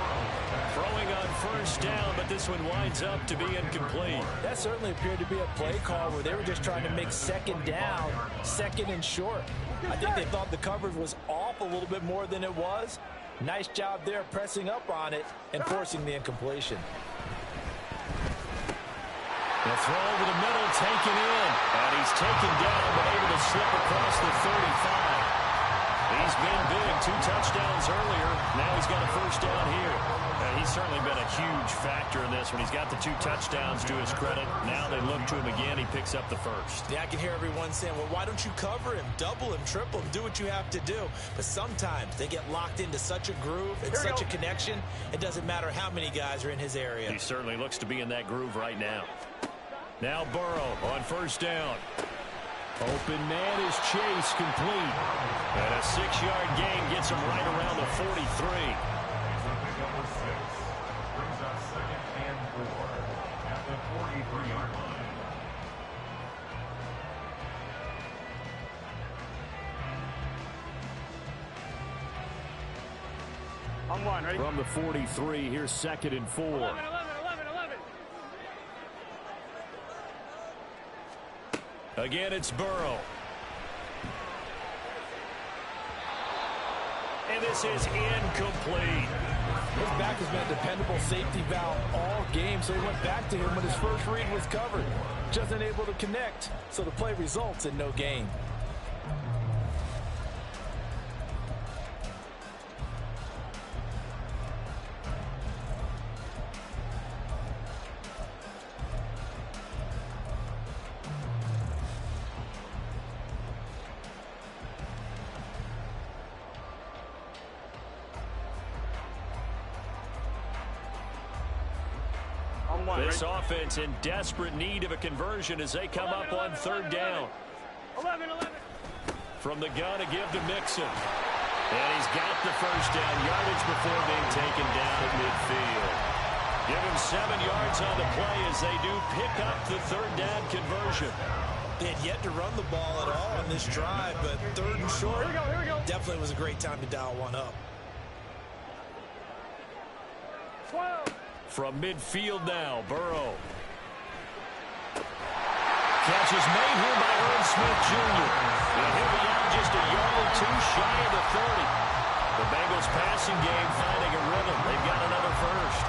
Throwing on 1st down, but this one winds up to be incomplete. That certainly appeared to be a play call where they were just trying to make 2nd down, 2nd and short. I think they thought the coverage was off a little bit more than it was. Nice job there pressing up on it and forcing the incompletion. The throw over the middle, taken in. And he's taken down, but able to slip across the 35. He's been big. 2 touchdowns earlier. Now he's got a 1st down here. He's certainly been a huge factor in this when he's got the 2 touchdowns to his credit. Now they look to him again. He picks up the 1st. Yeah, I can hear everyone saying, well, why don't you cover him, double him, triple him, do what you have to do. But sometimes they get locked into such a groove and such a connection, it doesn't matter how many guys are in his area. He certainly looks to be in that groove right now. Now Burrow on 1st down. Open man is Chase, complete. And a 6-yard gain gets him right around the 43. Number 6 brings up 2nd and 4 at the 43-yard line. On 1, ready? From the 43, here's 2nd and 4. 11. Again, it's Burrow. And this is incomplete. His back has been a dependable safety valve all game, so he went back to him when his first read was covered. Just unable to connect, so the play results in no gain. This offense in desperate need of a conversion as they come up on 3rd down. 11. From the gun to give to Mixon. And he's got the 1st down yardage before being taken down at midfield. Give him 7 yards on the play as they do pick up the 3rd down conversion. They had yet to run the ball at all on this drive, but 3rd and short Here we go. definitely was a great time to dial one up. 12. From midfield now, Burrow. catch is made here by Irv Smith Jr. And he'll be out just a yard or two shy of the 30. The Bengals passing game finding a rhythm. They've got another first.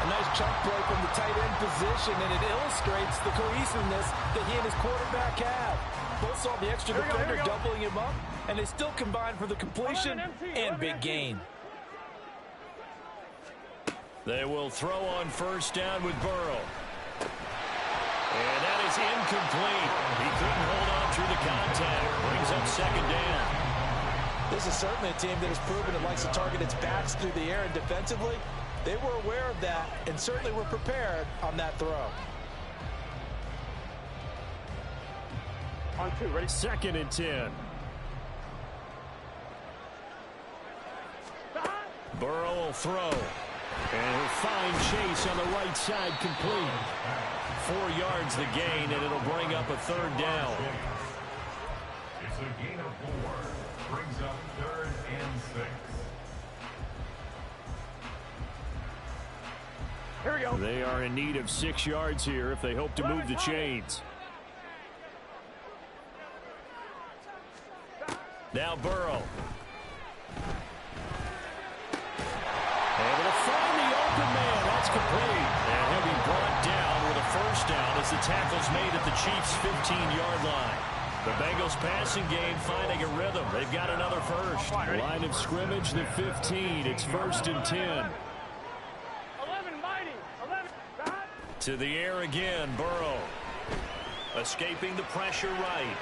A nice chunk play from the tight end position, and it illustrates the cohesiveness that he and his quarterback have. Both saw the extra defender doubling him up, and they still combined for the completion and big gain. They will throw on first down with Burrow. And that is incomplete. He couldn't hold on through the contact. Brings up second down. This is certainly a team that has proven it likes to target its backs through the air, and defensively, they were aware of that and certainly were prepared on that throw. On 2, ready? Second and 10. Burrow will throw. And he'll find Chase on the right side, complete. 4 yards the gain, and it'll bring up a third down. It's a gain of 4. Brings up 3rd and 6. Here we go. They are in need of 6 yards here if they hope to move the chains. Now Burrow. Able to find the open man. That's complete. And he'll be brought down with a first down as the tackle's made at the Chiefs' 15-yard line. The Bengals passing game finding a rhythm. They've got another first. Line of scrimmage, the 15. It's 1st and 10. 11, mighty. 11. To the air again, Burrow. Escaping the pressure right.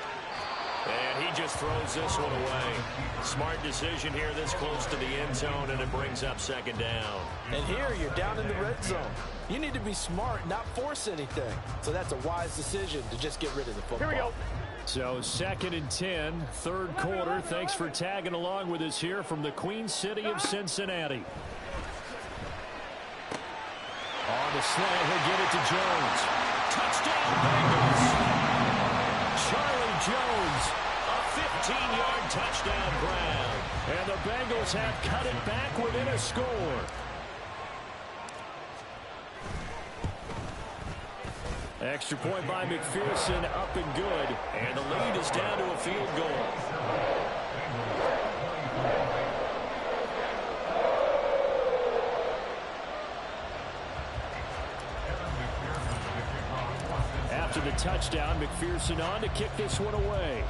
And he just throws this one away. Smart decision here this close to the end zone, and it brings up second down. And here you're down in the red zone. You need to be smart, not force anything. So that's a wise decision to just get rid of the football. Here we go. So 2nd and 10, 3rd quarter. Thanks for tagging along with us here from the Queen City of Cincinnati. On the slant, he'll get it to Jones. Touchdown, Bengals! Charlie Jones. A 15-yard touchdown grab. And the Bengals have cut it back within a score. Extra point by McPherson, up and good. And the lead is down to a field goal. After the touchdown, McPherson on to kick this one away.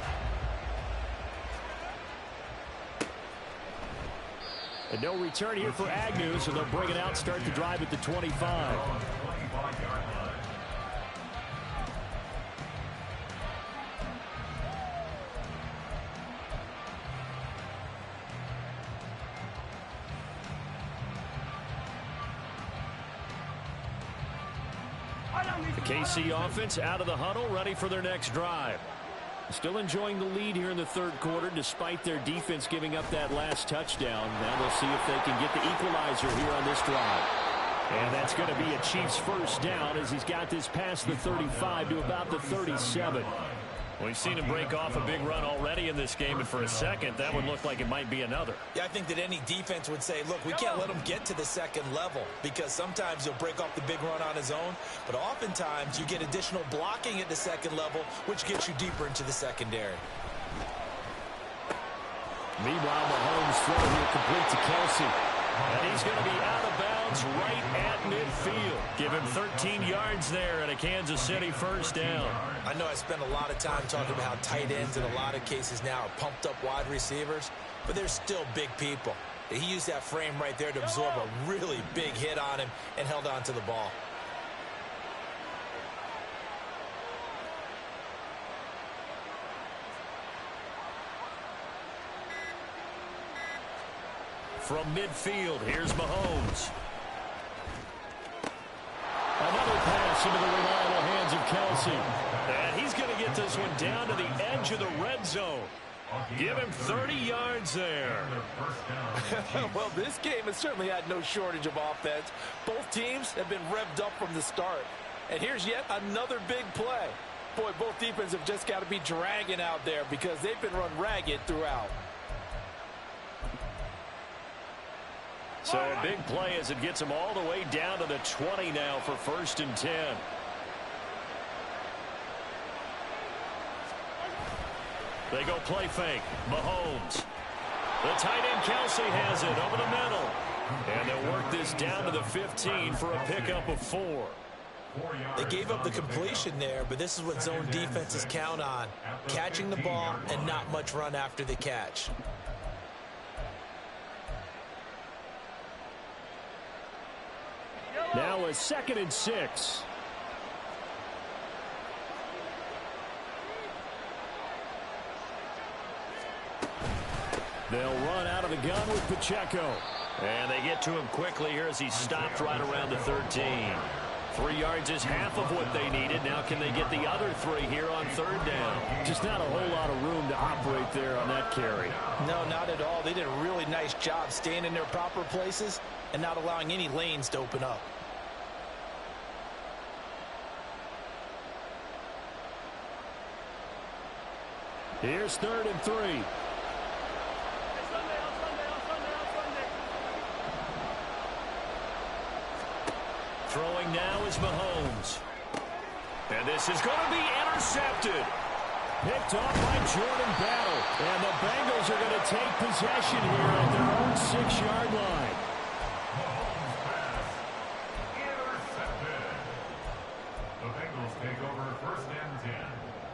And no return here for Agnew, so they'll bring it out, start the drive at the 25. The KC offense out of the huddle, ready for their next drive. Still enjoying the lead here in the 3rd quarter, despite their defense giving up that last touchdown. Now they'll see if they can get the equalizer here on this drive. And that's going to be a Chiefs first down as he's got this past the 35 to about the 37. We've seen him break off a big run already in this game, and for a second, that would look like it might be another. Yeah, I think that any defense would say, look, we can't let him get to the second level because sometimes he'll break off the big run on his own, but oftentimes you get additional blocking at the second level, which gets you deeper into the secondary. Meanwhile, Mahomes throw here complete to Kelsey. And he's going to be out of bounds right at midfield. Give him 13 yards there and a Kansas City first down. I know I spend a lot of time talking about how tight ends in a lot of cases now are pumped up wide receivers, but they're still big people. He used that frame right there to absorb a really big hit on him and held on to the ball. From midfield, here's Mahomes. Another pass into the reliable hands of Kelsey. And he's going to get this one down to the edge of the red zone. Give him 30 yards there. Well, this game has certainly had no shortage of offense. Both teams have been revved up from the start. And here's yet another big play. Boy, both defenses have just got to be dragging out there because they've been run ragged throughout. So a big play as it gets him all the way down to the 20 now for 1st and 10. They go play fake. Mahomes. The tight end Kelsey has it over the middle. And they'll work this down to the 15 for a pickup of 4. They gave up the completion there, but this is what zone defenses count on. Catching the ball and not much run after the catch. Now a 2nd and 6. They'll run out of the gun with Pacheco. And they get to him quickly here as he stopped right around the 13. 3 yards is half of what they needed. Now can they get the other 3 here on 3rd down? Just not a whole lot of room to operate there on that carry. No, not at all. They did a really nice job staying in their proper places and not allowing any lanes to open up. Here's 3rd and 3. Throwing now is Mahomes. And this is going to be intercepted. Picked off by Jordan Battle. And the Bengals are going to take possession here at their own 6-yard line. Intercepted. The Bengals take over 1st and 10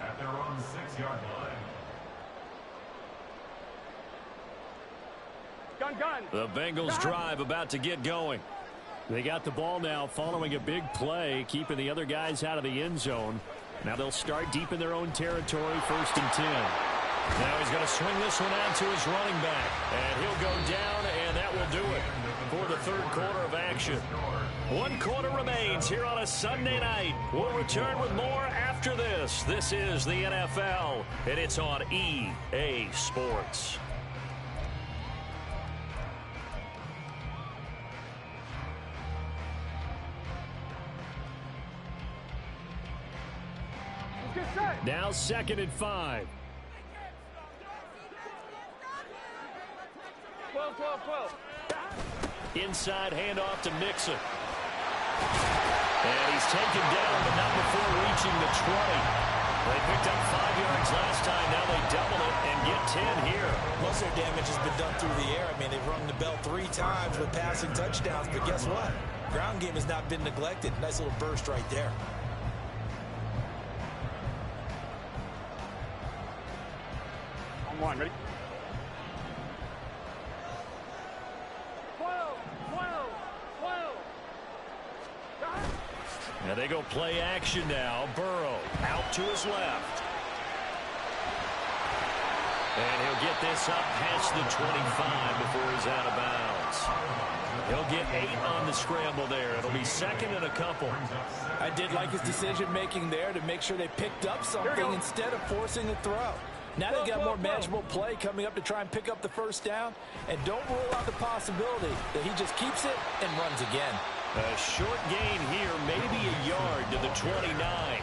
at their own 6-yard line. Gun. The Bengals drive about to get going. They got the ball now following a big play, keeping the other guys out of the end zone. Now they'll start deep in their own territory, 1st and 10. Now he's going to swing this one out to his running back. And he'll go down, and that will do it for the 3rd quarter of action. 1 quarter remains here on a Sunday night. We'll return with more after this. This is the NFL, and it's on EA Sports. Now 2nd and 5. 12. Inside handoff to Mixon. And he's taken down, but not before reaching the 20. They picked up 5 yards last time. Now they double it and get 10 here. Most of their damage has been done through the air. I mean, they've rung the bell 3 times with passing touchdowns, but guess what? Ground game has not been neglected. Nice little burst right there. On 1, ready? 12. Now they go play action now. Burrow out to his left. And he'll get this up past the 25 before he's out of bounds. He'll get 8 on the scramble there. It'll be 2nd and a couple. I did like his decision-making there to make sure they picked up something instead of forcing a throw. Now they've got more manageable play coming up to try and pick up the 1st down. And don't rule out the possibility that he just keeps it and runs again. A short gain here, maybe a yard to the 29.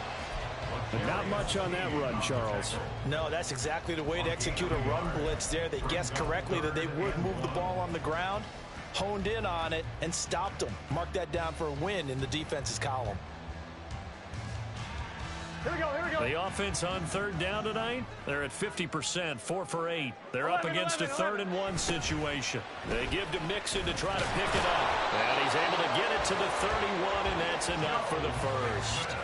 But not much on that run, Charles. No, that's exactly the way to execute a run blitz there. They guessed correctly that they would move the ball on the ground, honed in on it, and stopped them. Mark that down for a win in the defense's column. Here we go. The offense on 3rd down tonight, they're at 50%, 4 for 8. They're up against a 3rd and 1 situation. They give to Mixon to try to pick it up. And he's able to get it to the 31, and that's enough for the 1st.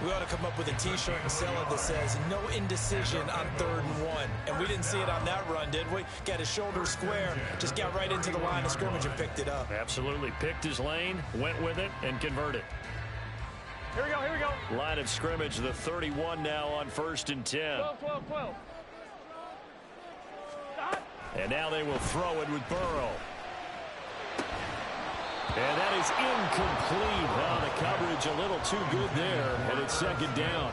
We ought to come up with a T-shirt and sell it that says, no indecision on 3rd and 1. And we didn't see it on that run, did we? Got his shoulder square, just got right into the line of scrimmage and picked it up. Absolutely. Picked his lane, went with it, and converted. Here we go. Line of scrimmage, the 31 now on 1st and 10. 12. And now they will throw it with Burrow. And that is incomplete. Now the coverage a little too good there, and it's 2nd down.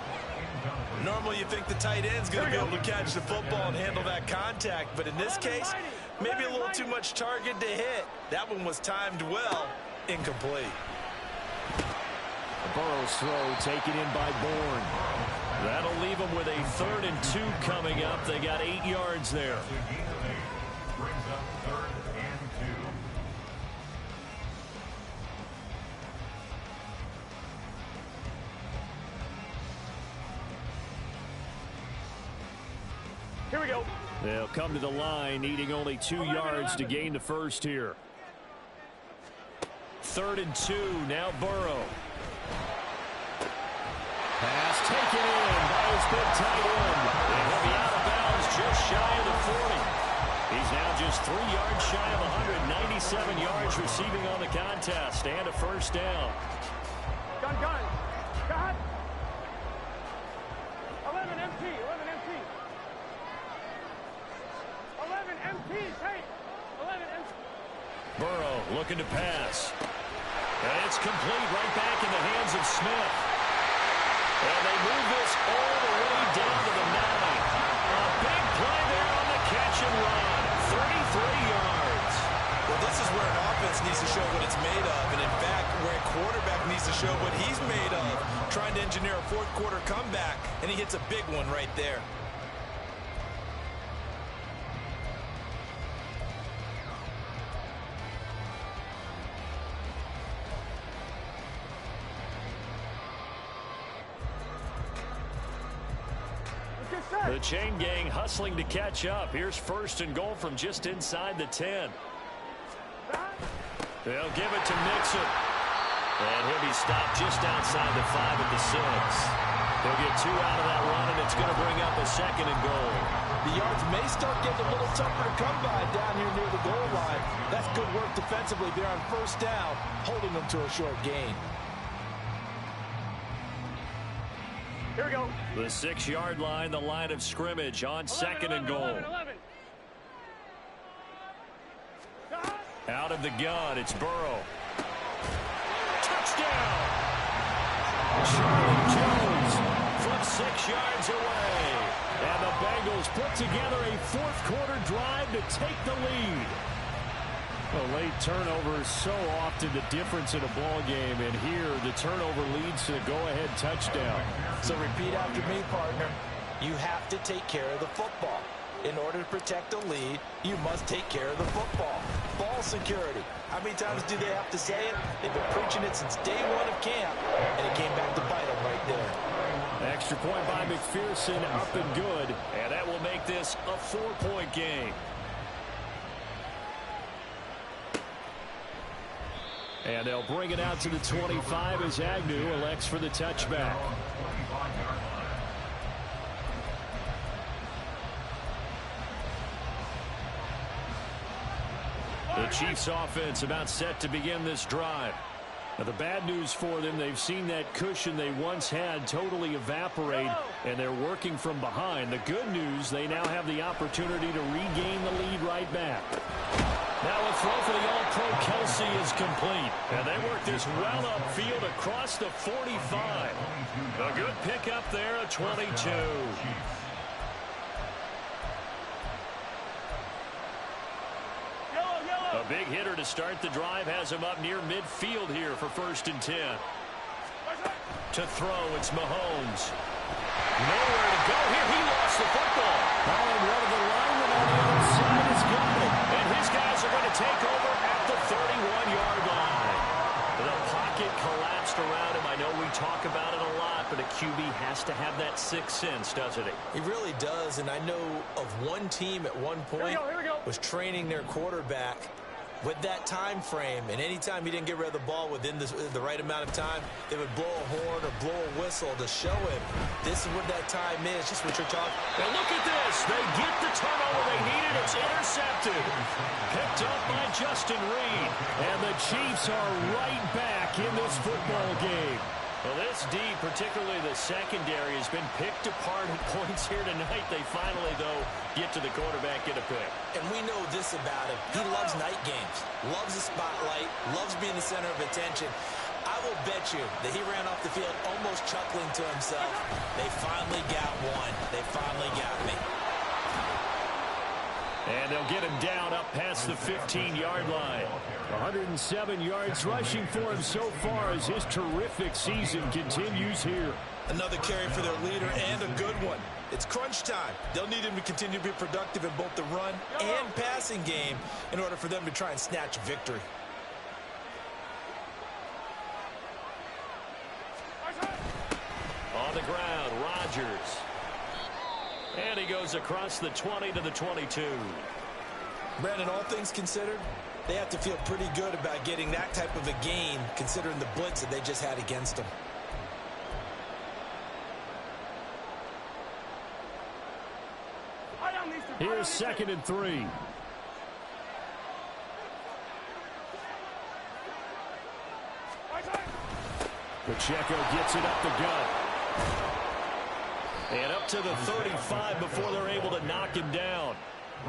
Normally you think the tight end's going to be able to catch the football and handle that contact, but in this case, maybe a little too much target to hit. That one was timed well, incomplete. Burrow's throw taken in by Bourne. That'll leave them with a 3rd and 2 coming up. They got 8 yards there. Brings up 3rd and 2. Here we go. They'll come to the line, needing only 2 yards to gain the first here. 3rd and 2. Now Burrow. Pass taken in by his big tight end. And he'll be out of bounds just shy of the 40. He's now just 3 yards shy of 197 yards receiving on the contest and a first down. Gun. Got. 11 MT. 11 MT. 11 MPs. Hey. 11 MT. Burrow looking to pass. And it's complete right back in the hands of Smith. And they move this all the way down to the 9. A big play there on the catch and run. 33 yards. Well, this is where an offense needs to show what it's made of. And in fact, where a quarterback needs to show what he's made of. Trying to engineer a fourth quarter comeback. And he hits a big one right there. The chain gang hustling to catch up. Here's 1st and goal from just inside the 10. They'll give it to Mixon. And he'll be stopped just outside the 5 at the 6. They'll get 2 out of that run, and it's going to bring up a 2nd and goal. The yards may start getting a little tougher to come by down here near the goal line. That's good work defensively there on 1st down, holding them to a short gain. Here we go. The 6-yard line, the line of scrimmage on 2nd and goal. 11. Out of the gun, it's Burrow. Touchdown! Charlie Jones from 6 yards away. And the Bengals put together a 4th quarter drive to take the lead. A late turnover is so often the difference in a ball game, and here the turnover leads to the go-ahead touchdown. So repeat after me, partner. You have to take care of the football. In order to protect a lead, you must take care of the football. Ball security. How many times do they have to say it? They've been preaching it since day 1 of camp, and it came back to bite them right there. Extra point by McPherson, up and good, and that will make this a 4-point game. And they'll bring it out to the 25 as Agnew elects for the touchback. The Chiefs offense about set to begin this drive. Now, the bad news for them, they've seen that cushion they once had totally evaporate, and they're working from behind. The good news, they now have the opportunity to regain the lead right back. Now a throw for the All-Pro Kelsey is complete. And they work this well upfield across the 45. A good pickup there, a 22. A big hitter to start the drive has him up near midfield here for 1st and 10. To throw, it's Mahomes. Nowhere to go here. He lost the football. Oh, and one of the linemen on the other side has got it. And his guys are going to take over at the 31-yard line. The pocket collapsed around him. I know we talk about it a lot, but a QB has to have that sixth sense, doesn't he? He really does, and I know of one team at one point was training their quarterback with that time frame, and anytime he didn't get rid of the ball within the right amount of time, they would blow a horn or blow a whistle to show him this is what that time is, just what you're talking. And look at this. They get the turnover they needed. It's intercepted. Picked up by Justin Reed. And the Chiefs are right back in this football game. Well, this D, particularly the secondary, has been picked apart at points here tonight. They finally, though, get to the quarterback, get a pick. And we know this about him. He loves night games, loves the spotlight, loves being the center of attention. I will bet you that he ran off the field almost chuckling to himself. They finally got one. They finally got me. And they'll get him down up past the 15-yard line. 107 yards rushing for him so far as his terrific season continues here. Another carry for their leader and a good one. It's crunch time. They'll need him to continue to be productive in both the run and passing game in order for them to try and snatch a victory. On the ground, Rodgers. And he goes across the 20 to the 22. Brandon, all things considered, they have to feel pretty good about getting that type of a gain, considering the blitz that they just had against them. Here's 2nd and 3. Pacheco gets it up the gut. And up to the 35 before they're able to knock him down.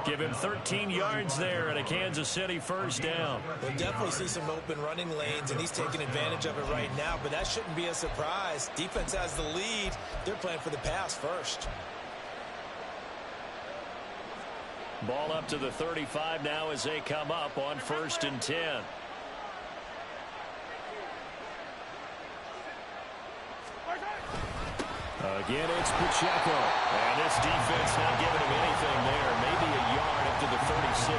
Give him 13 yards there and a Kansas City first down. We'll definitely see some open running lanes, and he's taking advantage of it right now, but that shouldn't be a surprise. Defense has the lead. They're playing for the pass first. Ball up to the 35 now as they come up on 1st and 10. Again, it's Pacheco. And this defense not giving him anything there. Maybe a yard up to the 36.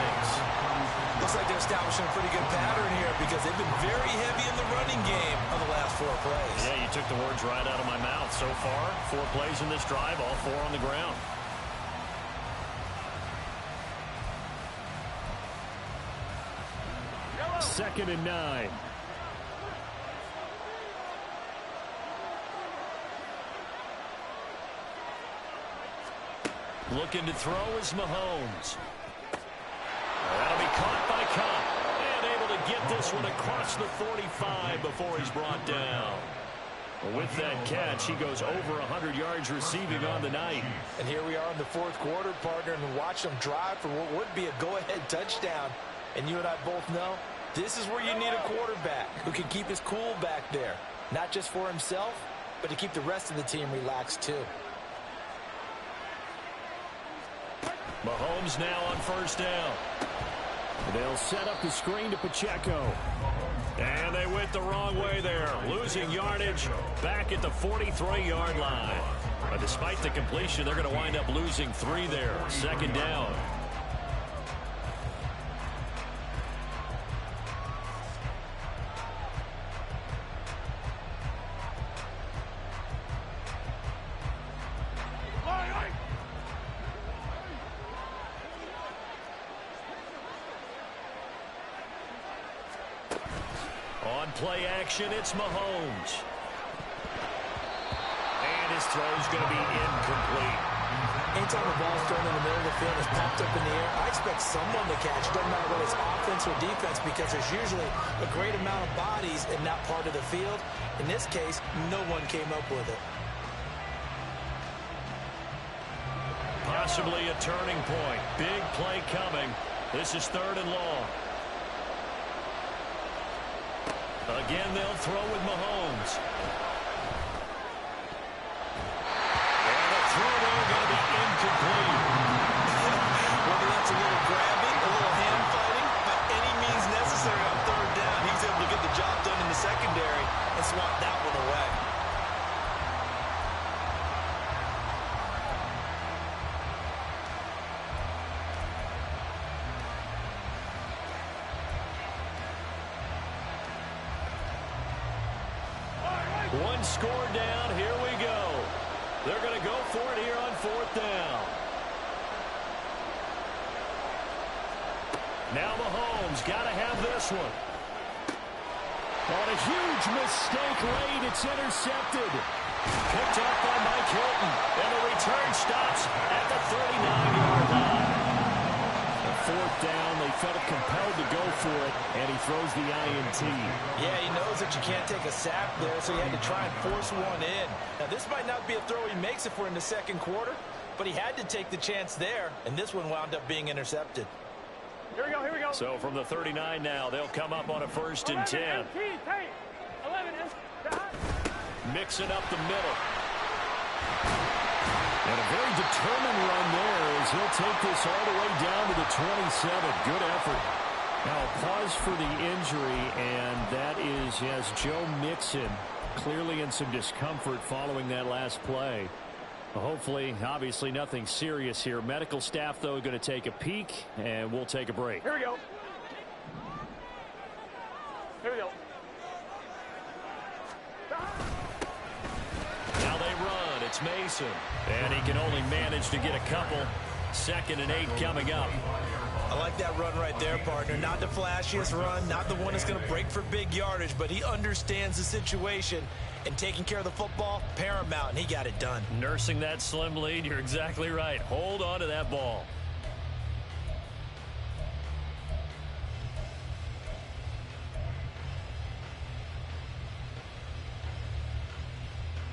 Looks like they're establishing a pretty good pattern here because they've been very heavy in the running game on the last 4 plays. Yeah, you took the words right out of my mouth. So far, 4 plays in this drive, all 4 on the ground. Second and 9. Looking to throw is Mahomes. That'll be caught by Cobb. And able to get this one across the 45 before he's brought down. With that catch, he goes over 100 yards receiving on the night. And here we are in the 4th quarter, partner, and watch them drive for what would be a go-ahead touchdown. And you and I both know this is where you need a quarterback who can keep his cool back there. Not just for himself, but to keep the rest of the team relaxed too. Mahomes now on 1st down. They'll set up the screen to Pacheco. And they went the wrong way there. Losing yardage back at the 43-yard line. But despite the completion, they're going to wind up losing 3 there. 2nd down. On play action, it's Mahomes. And his throw's going to be incomplete. Anytime the ball's thrown in the middle of the field, it's popped up in the air, I expect someone to catch. Doesn't matter whether it's offense or defense, because there's usually a great amount of bodies in that part of the field. In this case, no one came up with it. Possibly a turning point. Big play coming. This is 3rd and long. Again, they'll throw with Mahomes. And the throw there going to be incomplete. Whether that's a little grabbing, a little hand fighting, by any means necessary on 3rd down, he was able to get the job done in the secondary and swat that one away. One score down. Here we go. They're going to go for it here on 4th down. Now Mahomes got to have this one. On a huge mistake late, it's intercepted. Picked up by Mike Hilton. And the return stops at the 39-yard line. 4th down, they felt compelled to go for it, and he throws the INT. Yeah, he knows that you can't take a sack there, so he had to try and force one in. Now, this might not be a throw he makes if we're in the 2nd quarter, but he had to take the chance there, and this one wound up being intercepted. Here we go, here we go. So from the 39 now, they'll come up on a 1st and 10. 11 Mixing up the middle. And a very determined run there as he'll take this all the way down to the 27. Good effort. Now, a pause for the injury, and that is, yes, Joe Mixon clearly in some discomfort following that last play. Hopefully, obviously, nothing serious here. Medical staff, though, going to take a peek, and we'll take a break. Here we go. Here we go. Now they run. it's Mason. And he can only manage to get a couple. 2nd and 8 coming up. I like that run right there, partner. Not the flashiest run, not the one that's going to break for big yardage, but he understands the situation, and taking care of the football, paramount, and he got it done. Nursing that slim lead, you're exactly right. Hold on to that ball.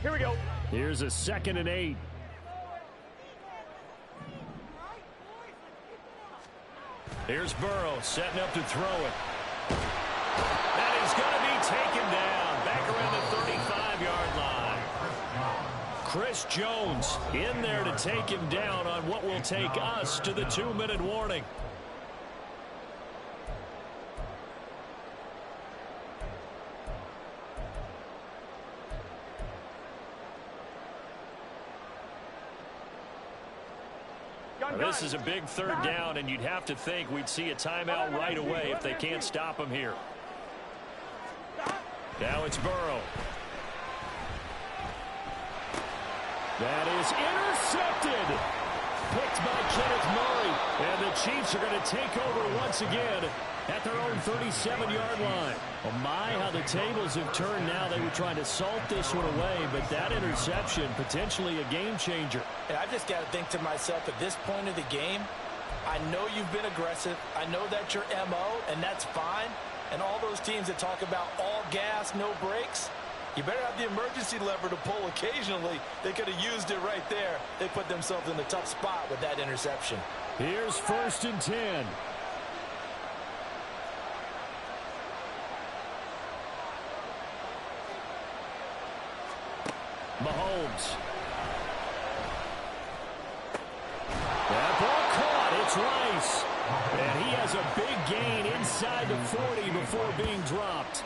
Here we go. Here's a 2nd and 8. Here's Burrow setting up to throw it. That is going to be taken down. Back around the 35-yard line. Chris Jones in there to take him down on what will take us to the 2-minute warning. This is a big 3rd down, and you'd have to think we'd see a timeout right away if they can't stop him here. Now it's Burrow. That is intercepted. Picked by Kenneth Murray. And the Chiefs are going to take over once again at their own 37-yard line. Oh my, how the tables have turned now. They were trying to salt this one away, but that interception, potentially a game changer. And I just got to think to myself, at this point of the game, I know you've been aggressive. I know that's your MO, and that's fine. And all those teams that talk about all gas, no brakes, you better have the emergency lever to pull occasionally. They could have used it right there. They put themselves in a tough spot with that interception. Here's 1st and 10. Mahomes. That ball caught. It's Rice. And he has a big gain inside the 40 before being dropped.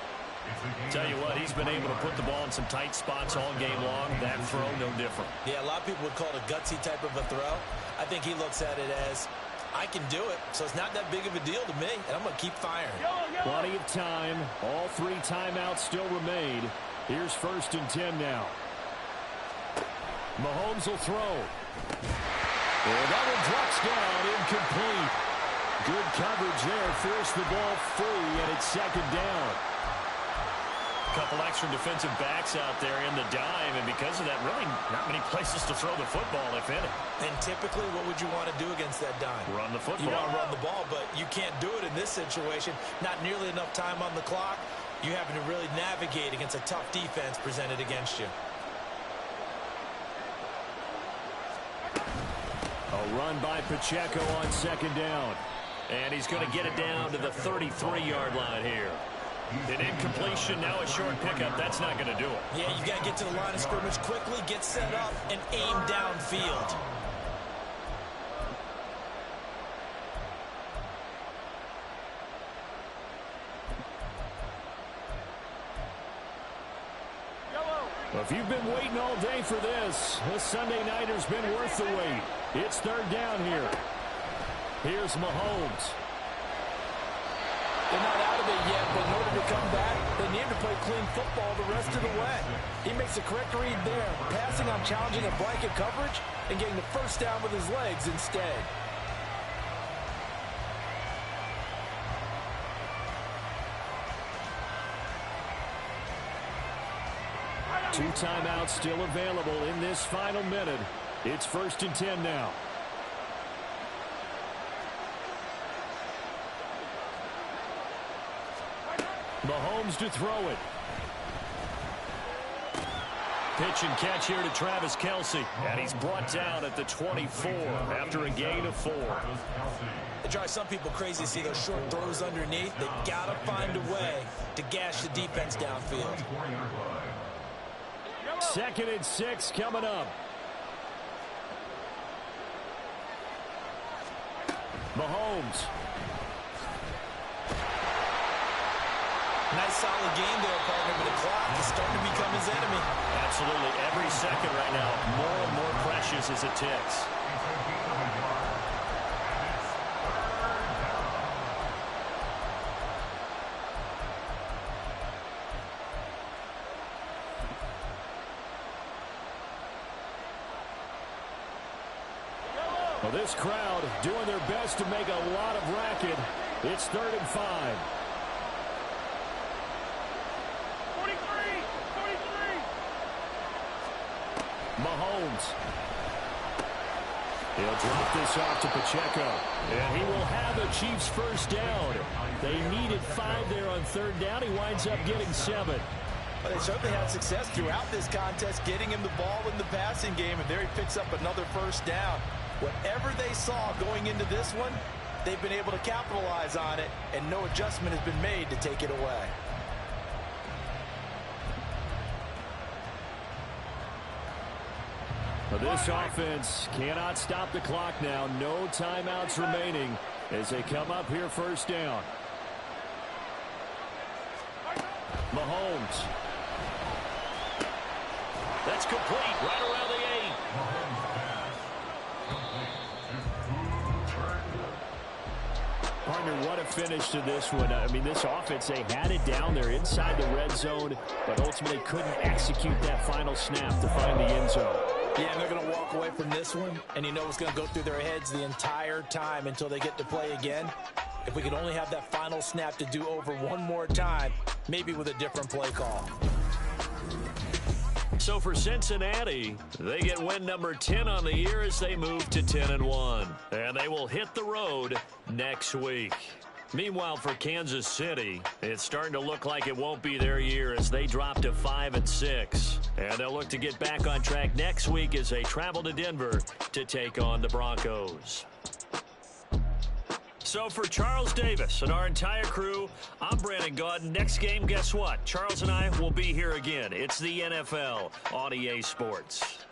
Tell you what, he's been able to put the ball in some tight spots all game long. That throw, no different. Yeah, a lot of people would call it a gutsy type of a throw. I think he looks at it as, I can do it, so it's not that big of a deal to me, and I'm going to keep firing. Plenty of time. All 3 timeouts still remain. Here's 1st and 10 now. Mahomes will throw. And that one drops down, incomplete. Good coverage there, forced the ball free, and it's 2nd down. Couple extra defensive backs out there in the dime, and because of that, really not many places to throw the football, if any. And typically, what would you want to do against that dime? Run the football. You want to run the ball, but you can't do it in this situation. Not nearly enough time on the clock. You having to really navigate against a tough defense presented against you. A run by Pacheco on 2nd down. And he's going to get it down to the 33-yard line here. An incompletion, now a short pickup. That's not going to do it. Yeah, you've got to get to the line of scrimmage quickly, get set up, and aim downfield. Well, if you've been waiting all day for this Sunday nighter's been worth the wait. It's 3rd down here. Here's Mahomes. They're not out of it yet, but in order to come back, they need to play clean football the rest of the way. He makes a correct read there, passing on challenging a blanket coverage and getting the 1st down with his legs instead. Two timeouts still available in this final minute. It's 1st and 10 now. Mahomes to throw it. Pitch and catch here to Travis Kelce. And he's brought down at the 24 after a gain of 4. It drives some people crazy to see those short throws underneath. They've got to find a way to gash the defense downfield. 2nd and 6 coming up. Mahomes. Nice solid game there, partner, but the clock is starting to become his enemy. Absolutely. Every second right now, more and more precious as it ticks. Well, this crowd doing their best to make a lot of racket. It's 3rd and 5. 43. Mahomes. He'll drop this off to Pacheco. And he will have the Chiefs first down. They needed 5 there on 3rd down. He winds up getting 7. Well, they certainly had success throughout this contest, getting him the ball in the passing game, and there he picks up another first down. Whatever they saw going into this one, they've been able to capitalize on it, and no adjustment has been made to take it away. But this offense cannot stop the clock now. No timeouts remaining as they come up here first down. Mahomes. That's complete right around the 8. Partner, what a finish to this one. I mean, this offense, they had it down there inside the red zone, but ultimately couldn't execute that final snap to find the end zone. Yeah, and they're going to walk away from this one, and you know it's going to go through their heads the entire time until they get to play again. If we could only have that final snap to do over one more time, maybe with a different play call. So for Cincinnati, they get win number 10 on the year as they move to 10-1. And they will hit the road next week. Meanwhile, for Kansas City, it's starting to look like it won't be their year as they drop to 5-6. And they'll look to get back on track next week as they travel to Denver to take on the Broncos. So for Charles Davis and our entire crew, I'm Brandon Gaudin. Next game, guess what? Charles and I will be here again. It's the NFL on EA Sports.